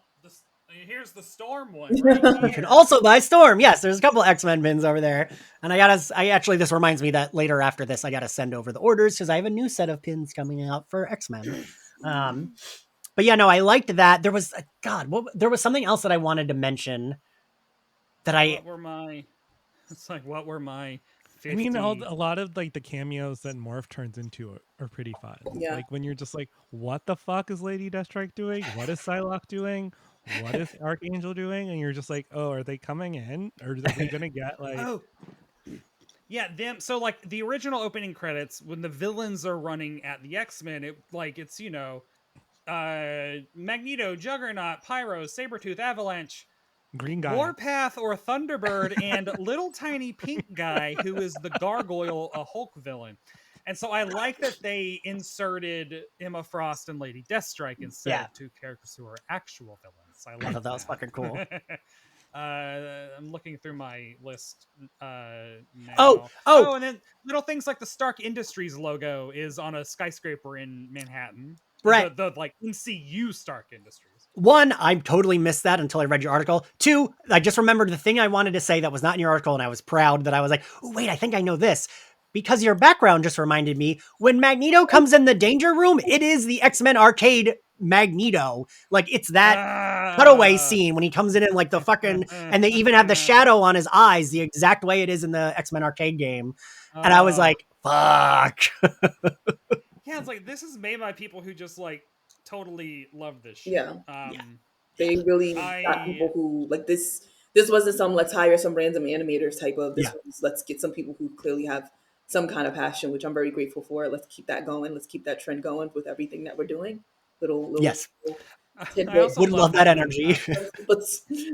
here's the Storm one. Right You can also buy Storm. Yes, there's a couple X-Men pins over there. And this reminds me that later after this, I gotta send over the orders because I have a new set of pins coming out for X-Men. But yeah, no, I liked that. There was there was something else that I wanted to mention that what were my 50... I mean, a lot of like the cameos that Morph turns into are pretty fun. Yeah. Like when you're just like, what the fuck is Lady Deathstrike doing? What is Psylocke doing? What is Archangel doing? And you're just like, oh, are they coming in? Or are we gonna get like yeah, them. So like the original opening credits, when the villains are running at the X-Men, it's Magneto, Juggernaut, Pyro, Sabretooth, Avalanche, Green Guy? Warpath or Thunderbird, and little tiny pink guy who is the Gargoyle, a Hulk villain. And so I like that they inserted Emma Frost and Lady Deathstrike instead of two characters who are actual villains. I thought that was fucking cool. I'm looking through my list now. Oh, and then little things like the Stark Industries logo is on a skyscraper in Manhattan. Right. The like MCU Stark Industries. One, I totally missed that until I read your article. Two, I just remembered the thing I wanted to say that was not in your article, and I was proud that I was like, oh, wait, I think I know this. Because your background just reminded me, when Magneto comes in the danger room, it is the X-Men arcade Magneto. Like, it's that cutaway scene when he comes in like the fucking, and they even have the shadow on his eyes the exact way it is in the X-Men arcade game. And I was like, fuck. Yeah, it's like, this is made by people who just like totally love this shit. Yeah. Yeah. They really got people who like this. This wasn't some let's hire some random animators type of. This was let's get some people who clearly have some kind of passion, which I'm very grateful for. Let's keep that going. Let's keep that trend going with everything that we're doing. Little Yes. I also Would love that energy.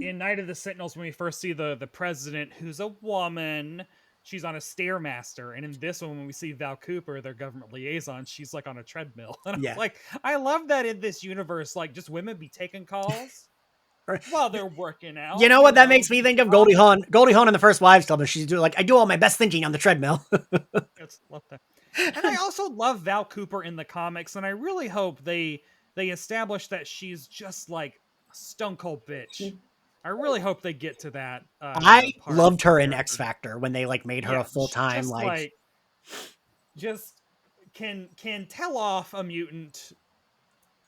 In Night of the Sentinels, when we first see the president, who's a woman, she's on a stairmaster, and in this one, when we see Val Cooper, their government liaison, she's like on a treadmill. And I was like, I love that in this universe, like just women be taking calls while they're working out. You know what that makes me think of? Goldie Hawn. Goldie Hawn in the First Wives told me she's doing like, I do all my best thinking on the treadmill. Love that. And I also love Val Cooper in the comics, and I really hope they establish that she's just like a stone cold bitch. I really hope they get to that. I loved her in X Factor when they like made her a full time like just can tell off a mutant.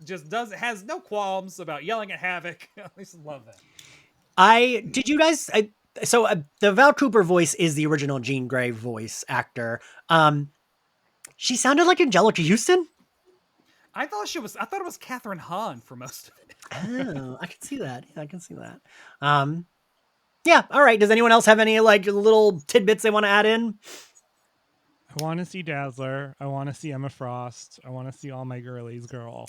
Just has no qualms about yelling at Havoc. I just love that. Did you guys? The Val Cooper voice is the original Jean Grey voice actor. She sounded like Angelica Houston. I thought it was Catherine Hahn for most of it. Oh, I can see that. Yeah, I can see that. Yeah. All right. Does anyone else have any like little tidbits they want to add in? I want to see Dazzler. I want to see Emma Frost. I want to see all my girlies girl.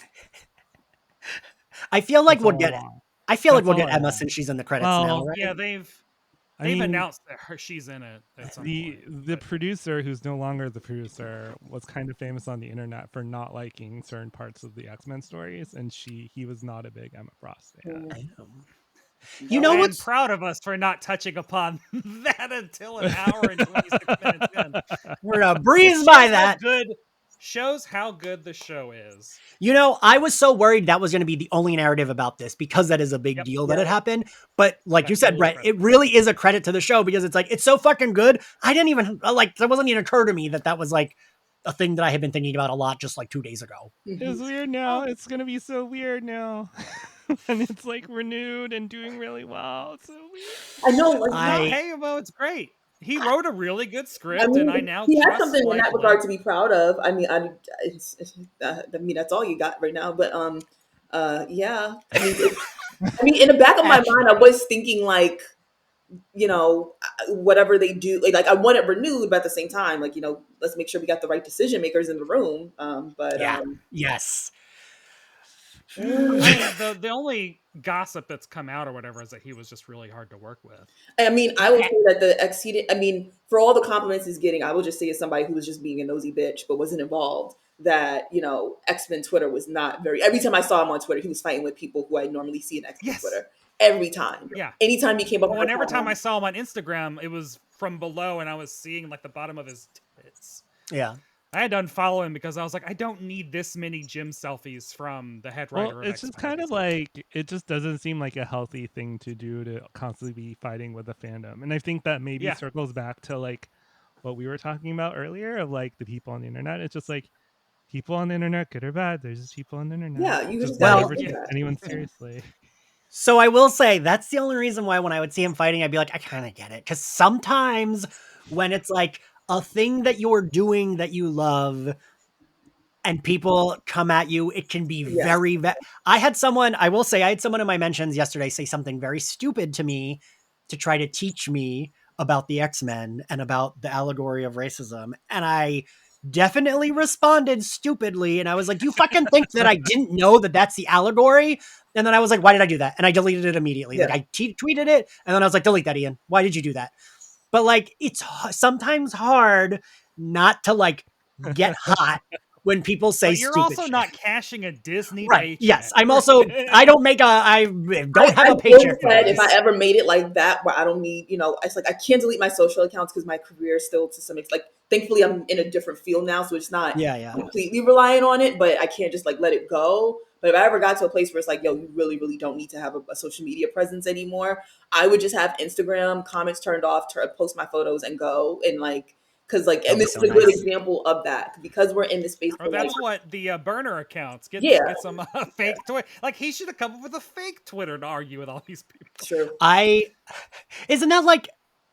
I feel like we'll get Emma since she's in the credits now, right? Yeah, they've announced that she's in it at some point. The producer, who's no longer the producer, was kind of famous on the internet for not liking certain parts of the X-Men stories, and he was not a big Emma Frost fan. You know I'm proud of us for not touching upon that until an hour and 26 minutes in. We're gonna breeze by that. Shows how good the show is. You know, I was so worried that was going to be the only narrative about this because that is a big deal that it happened. But like you said, Brett, it really is a credit to the show because it's like, it's so fucking good. I didn't even like, that wasn't even occur to me that was like a thing that I had been thinking about a lot just like 2 days ago. It's weird now. It's going to be so weird now. And it's like renewed and doing really well. It's so weird. I know. Hey, well, it's great. He wrote a really good script, and I now he has something in that regard to be proud of. I mean, I mean that's all you got right now. But yeah. I mean, in the back of my mind, I was thinking like, you know, whatever they do, like I want it renewed, but at the same time, like, you know, let's make sure we got the right decision makers in the room. Yes. The only gossip that's come out or whatever is that he was just really hard to work with. I mean, I will say that for all the compliments he's getting, I will just say as somebody who was just being a nosy bitch but wasn't involved, that, you know, X-Men Twitter was not every time I saw him on Twitter, he was fighting with people who I normally see in X-Men Twitter. Every time. Yeah. Anytime he came up and every time I saw him on Instagram, it was from below and I was seeing like the bottom of his tits. Yeah. I had to unfollow him because I was like, I don't need this many gym selfies from the head writer. Well, it's just kind of like, it just doesn't seem like a healthy thing to do to constantly be fighting with a fandom. And I think that maybe circles back to like what we were talking about earlier of like the people on the internet. It's just like people on the internet, good or bad. There's just people on the internet. Yeah, you just never take anyone seriously. So I will say that's the only reason why when I would see him fighting, I'd be like, I kind of get it. Because sometimes when it's like a thing that you're doing that you love and people come at you, it can be very, I had someone in my mentions yesterday say something very stupid to me to try to teach me about the X-Men and about the allegory of racism. And I definitely responded stupidly. And I was like, you fucking think that I didn't know that that's the allegory? And then I was like, why did I do that? And I deleted it immediately. Like I tweeted it. And then I was like, delete that, Ian. Why did you do that? But like, it's sometimes hard not to like get hot when people say But you're stupid also shit. not cashing a Disney Right. paycheck. Yes. I'm also. I don't make a. I don't have a I've paycheck always from said if I this. ever made it like that, where I don't need, it's like I can't delete my social accounts because my career still to some extent, like, thankfully I'm in a different field now, so it's not Yeah. Yeah. completely relying on it, but I can't just like let it go. But if I ever got to a place where it's like, yo, you really, really don't need to have a social media presence anymore, I would just have Instagram comments turned off, post my photos and go and like, because like, That would and be this so is a good nice. example of that because we're in this space Or for like, that's what the burner accounts get yeah, some fake Twitter. Like he should have come up with a fake Twitter to argue with all these people. true, I. Isn't that like?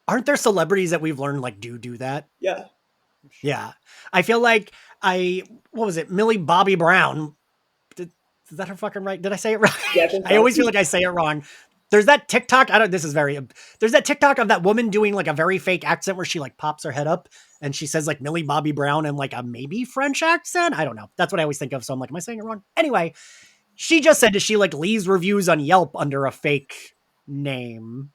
Aren't there celebrities that we've learned like do that? yeah. Yeah. I feel like what was it? Millie Bobby Brown. Is that her fucking right? Did I say it right? Yeah, I think I so. always feel like I say it wrong. There's that TikTok. I don't, this is very, there's that TikTok of that woman doing like a very fake accent where she like pops her head up and she says like Millie Bobby Brown and like a maybe French accent. I don't know. That's what I always think of. So I'm like, am I saying it wrong? Anyway, she just said that she like leaves reviews on Yelp under a fake name.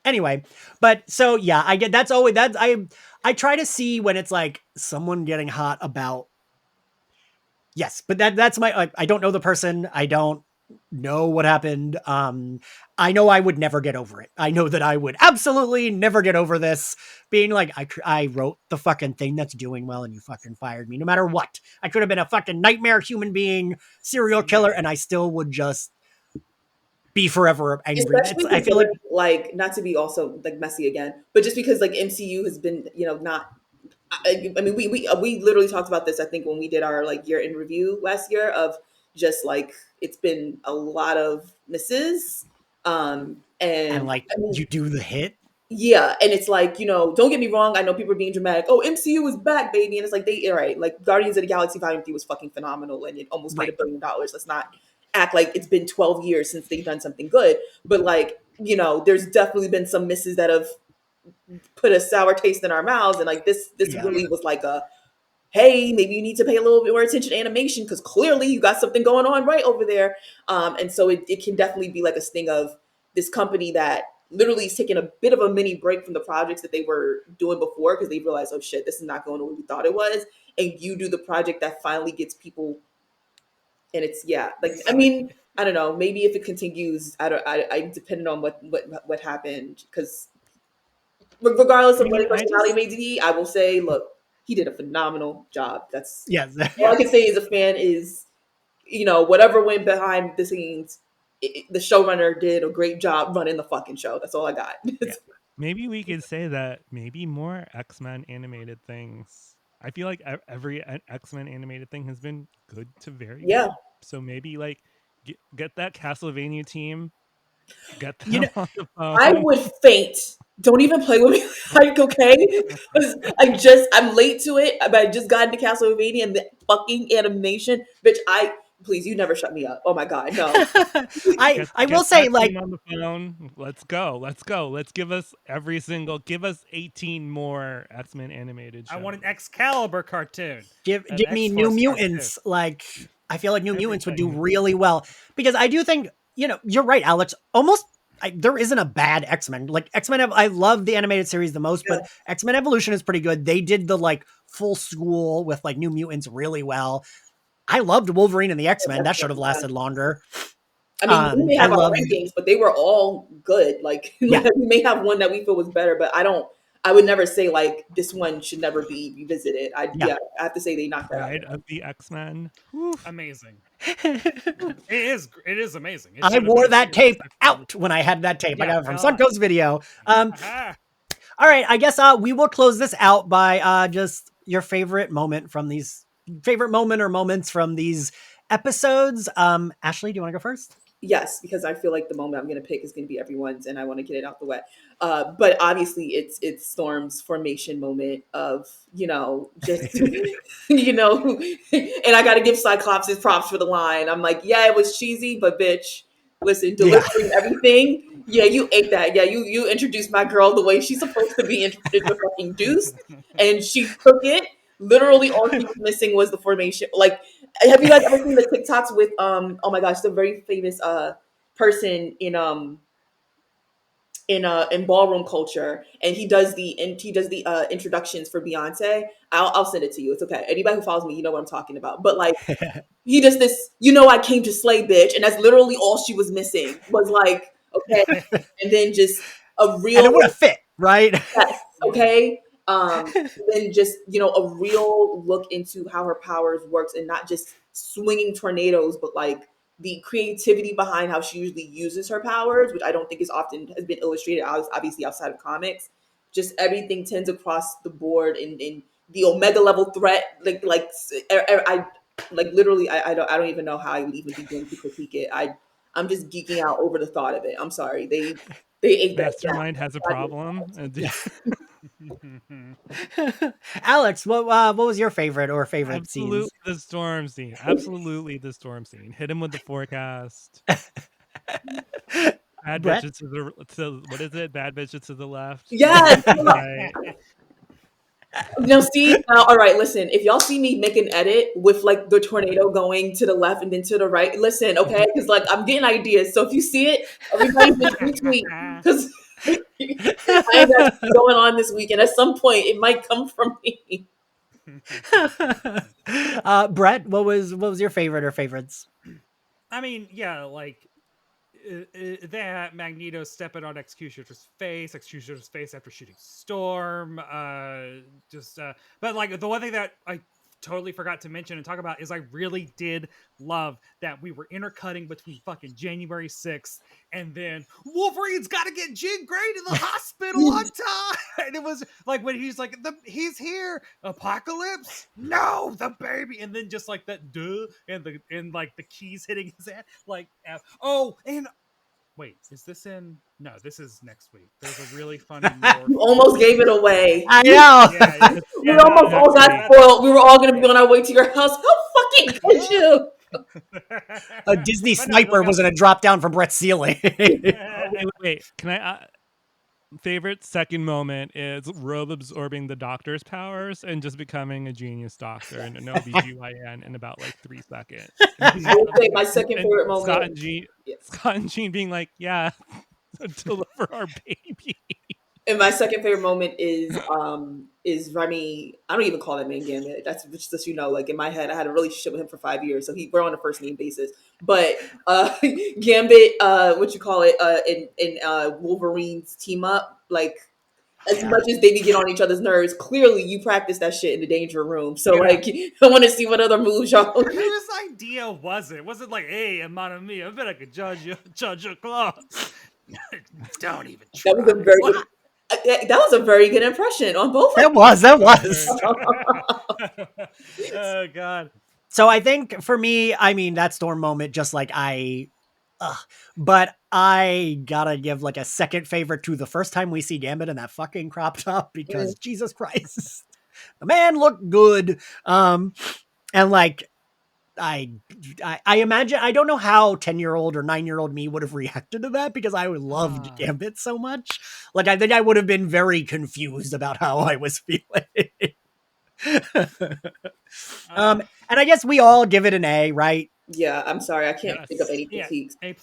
Anyway, but so yeah, I get that's always that's I try to see when it's like someone getting hot about yes, but that's my I don't know the person. I don't know what happened. I know I would never get over it. I know that I would absolutely never get over this being like I wrote the fucking thing that's doing well and you fucking fired me no matter what. I could have been a fucking nightmare human being, serial killer and I still would just be forever angry. Especially I feel like considering, like, not to be also like messy again, but just because like MCU has been, not. I mean, we literally talked about this. I think when we did our like year in review last year of just like it's been a lot of misses, and and like I mean, you do the hit. yeah, and it's like, don't get me wrong. I know people are being dramatic. Oh, MCU is back, baby, and it's like all right. Like Guardians of the Galaxy Volume 3 was fucking phenomenal, and it almost made Right. $1 billion. Let's not act like it's been 12 years since they've done something good. But like, there's definitely been some misses that have put a sour taste in our mouths, and like this Yeah. really was like a hey, maybe you need to pay a little bit more attention to animation because clearly you got something going on right over there. And so it can definitely be like a sting of this company that literally is taking a bit of a mini break from the projects that they were doing before because they realized, oh shit, this is not going the way we thought it was. And you do the project that finally gets people. And it's, yeah, like, I mean, I don't know, maybe if it continues, I depending on what happened, because regardless I of what mean, his I personality just may be, I will say, look, he did a phenomenal job. That's Yes. all I Yeah. can say as a fan is, whatever went behind the scenes, the showrunner did a great job running the fucking show. That's all I got. yeah. Maybe we could say that maybe more X-Men animated things. I feel like every X-Men animated thing has been good to very Yeah. good. So maybe like get that Castlevania team, get You know, them on the I phone. would faint. Don't even play with me. Like, okay? 'Cause I'm late to it, but I just got into Castlevania and the fucking animation. Bitch, please, you never shut me up. Oh my God, no. I will Get say that like team on the phone. Let's go. Let's go. Let's give us give us 18 more X-Men animated I shows. want an Excalibur cartoon. give An me New X-Force cartoon. Mutants. Like I feel like New Mutants would do Everything. really well because I do think you're right, Alex. Almost there isn't a bad X-Men. Like X-Men, I love the animated series the most, Yeah. but X-Men Evolution is pretty good. They did the like full school with like New Mutants really well. I loved Wolverine and the X-Men. That should have lasted longer. I mean, we may I have our love rankings, but they were all good. Like, yeah. we may have one that we feel was better, but I would never say like this one should never be revisited. Yeah. I have to say they knocked that out. Pride of the X-Men. Amazing. It is amazing. It I should have wore been a that series. tape out when I had that tape. I Yeah, got it from God. Sunco's video. Aha. All right, I guess we will close this out by just your favorite moment from these favorite moment or moments from these episodes. Ashley, do you want to go first? Yes, because I feel like the moment I'm going to pick is going to be everyone's, and I want to get it out the way. But obviously, it's Storm's formation moment of just and I got to give Cyclops his props for the line. I'm like, yeah, it was cheesy, but bitch, listen, Yeah. delivering everything. Yeah, you ate that. Yeah, you introduced my girl the way she's supposed to be introduced, and she took it. Literally, all she was missing was the formation. Like, have you guys ever seen the TikToks with oh my gosh, the very famous person in in ballroom culture, and he does the introductions for Beyonce. I'll send it to you. It's okay. Anybody who follows me, you know what I'm talking about. But like, he does this, I came to slay, bitch, and that's literally all she was missing was like, okay, and then just a And real it would have fit, right? yes, okay. Then just a real look into how her powers works, and not just swinging tornadoes, but like the creativity behind how she usually uses her powers, which I don't think is often has been illustrated, obviously outside of comics. Just everything tends across the board, in the Omega level threat, I like literally I don't even know how I would even begin to critique it. I'm just geeking out over the thought of it. I'm sorry, they ate that. Mastermind has a problem. Alex, what was your favorite or favorite Absolutely scenes? the storm scene. Absolutely the storm scene. Hit him with the forecast. Bad Brett? bitches what is it? Bad bitches to the left. Yes. To the right. See, all right, listen, if y'all see me make an edit with like the tornado going to the left and then to the right, listen, okay? Because like I'm getting ideas. So if you see it, everybody just retweet, because I ain't got shit going on this weekend. At some point, it might come from me. Brett, what was your favorite or favorites? I mean, yeah, like that Magneto stepping on Executioner's face after shooting Storm. But like the one thing that I totally forgot to mention and talk about is I really did love that we were intercutting between fucking January 6th and then Wolverine's got to get Jean Grey to the hospital on time. And it was like when he's like, he's here, Apocalypse, no, the baby, and then just like that duh, and like the keys hitting his head, like and wait, is this in? No, this is next week. There's a really funny. You almost gave it away. I know. Yeah, We almost all got spoiled. We were all going to be on our way to your house. How fucking could you? A Disney But no, sniper look, was going to drop down from Brett's ceiling. Wait. Can I? Favorite second moment is Robe absorbing the doctor's powers and just becoming a genius doctor and an OBGYN in about like 3 seconds. I would say my second favorite moment. Scott and Jean being like, yeah, deliver our baby. And my second favorite moment is Remy. I don't even call that man Gambit. That's just like in my head, I had a relationship with him for 5 years, so we're on a first name basis. But Gambit, in Wolverine's team up, like as much as they get on each other's nerves, clearly you practice that shit in the danger room. So like, I want to see what other moves y'all. Whose idea was it? Was it like, hey, mon ami, I bet I could judge your claws. Don't even try. That was a very good impression on both. That was. Oh God. So I think for me, I mean, that storm moment, just like but I gotta give like a second favorite to the first time we see Gambit in that fucking crop top, because Jesus Christ, the man looked good. And like, I imagine, I don't know how 10-year-old or 9-year-old me would have reacted to that, because I loved Gambit so much. Like, I think I would have been very confused about how I was feeling. And I guess we all give it an A, right? Yeah, I'm sorry, I can't think of any critiques. A+.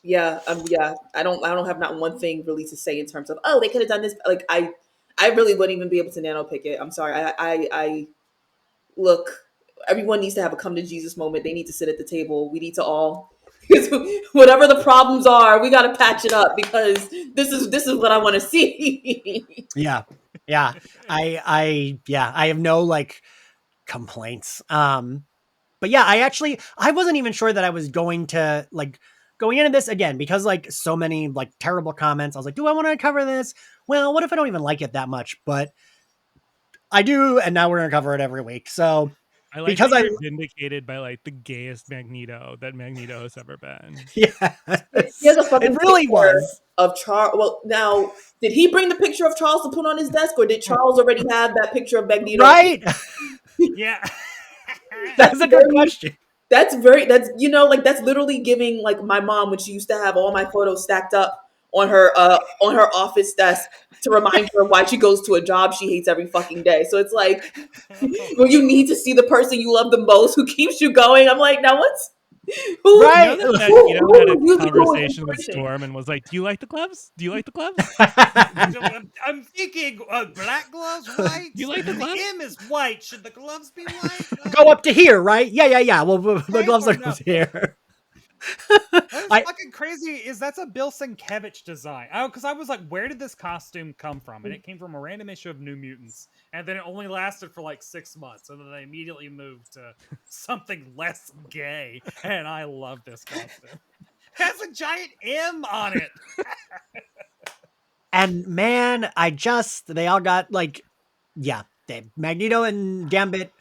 Yeah, I don't have not one thing really to say in terms of they could have done this. Like I really wouldn't even be able to nano pick it. I'm sorry. I look. Everyone needs to have a come to Jesus moment. They need to sit at the table. We need to all, whatever the problems are, we got to patch it up, because this is what I want to see. Yeah. I have no like complaints. But yeah, I wasn't even sure that I was going to like going into this again, because like so many like terrible comments. I was like, do I want to cover this? Well, what if I don't even like it that much? But I do, and now we're gonna cover it every week. So I like because you're vindicated by like the gayest Magneto that Magneto has ever been. Yeah, it really was of Charles. Well, now did he bring the picture of Charles to put on his desk, or did Charles already have that picture of Magneto? Right. Yeah. That's a good question. That's literally giving like my mom when she used to have all my photos stacked up on her office desk to remind her why she goes to a job she hates every fucking day. So it's like, well, you need to see the person you love the most who keeps you going. I'm like, now Who, You know Right? that who had a reviews the whole conversation with situation? Storm and was like, "Do you like the gloves? Do you like the gloves? I'm thinking black gloves, white. Do you like the The gloves?" M is white. Should the gloves be white? Go up to here, right? Yeah. Well, the Right gloves or are no? up here. What is I fucking crazy is that's a Bill Sienkiewicz design. Because I was like, where did this costume come from? And it came from a random issue of New Mutants, and then it only lasted for like 6 months, and then they immediately moved to something less gay. And I love this costume. It has a giant M on it. and man, they all got like, yeah, Magneto and Gambit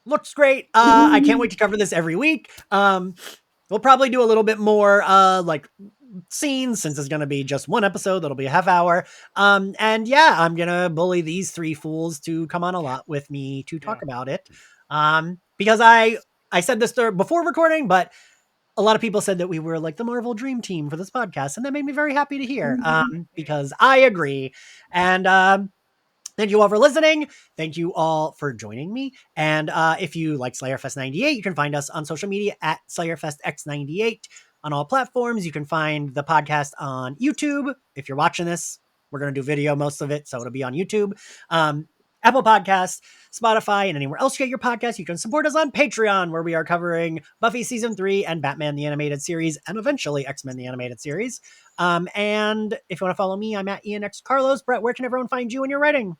looks great. I can't wait to cover this every week. We'll probably do a little bit more like scenes since it's gonna be just one episode that'll be a half hour. And yeah, I'm gonna bully these three fools to come on a lot with me to talk Yeah. about it. Because I said this before recording, but a lot of people said that we were like the Marvel Dream Team for this podcast, and that made me very happy to hear. Because I agree. And thank you all for listening. Thank you all for joining me. And if you like Slayerfest 98, you can find us on social media at SlayerFestX98 on all platforms. You can find the podcast on YouTube. If you're watching this, we're going to do video most of it, so it'll be on YouTube. Apple Podcasts, Spotify, and anywhere else you get your podcast. You can support us on Patreon, where we are covering Buffy Season 3 and Batman the Animated Series, and eventually X-Men the Animated Series. And if you want to follow me, I'm at Ian X Carlos. Brett, where can everyone find you when you're writing?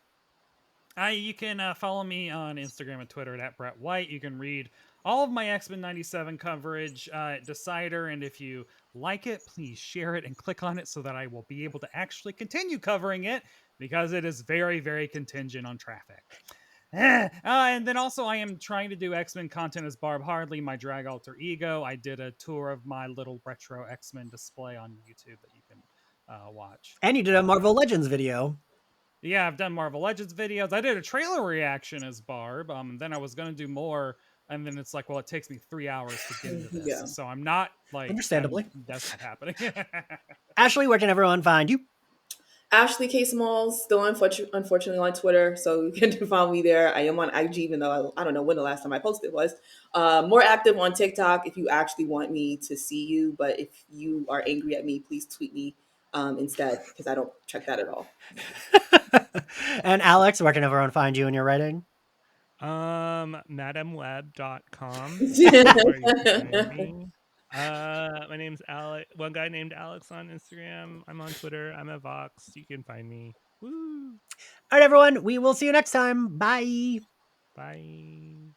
You can follow me on Instagram and Twitter at Brett White. You can read all of my X-Men 97 coverage at Decider, and if you like it, please share it and click on it so that I will be able to actually continue covering it, because it is very, very contingent on traffic. And then also I am trying to do X-Men content as Barb Hardley, my drag alter ego. I did a tour of my little retro X-Men display on YouTube that you can watch. And you did a Marvel Legends video. Yeah, I've done Marvel Legends videos. I did a trailer reaction as Barb. Then I was gonna do more, and then it's like, well, it takes me 3 hours to get into this, Yeah. so I'm not like, Understandably. that's not happening. Ashley, where can everyone find you? Ashley K. Smalls, still unfortunately on Twitter, so you can find me there. I am on IG, even though I don't know when the last time I posted was. More active on TikTok if you actually want me to see you, but if you are angry at me, please tweet me instead, because I don't check that at all. And Alex, where can everyone find you when you're writing? madamweb.com is where you can find me. My name's Alex. One guy named Alex on Instagram. I'm on Twitter. I'm at Vox. You can find me. Woo! All right, everyone. We will see you next time. Bye. Bye.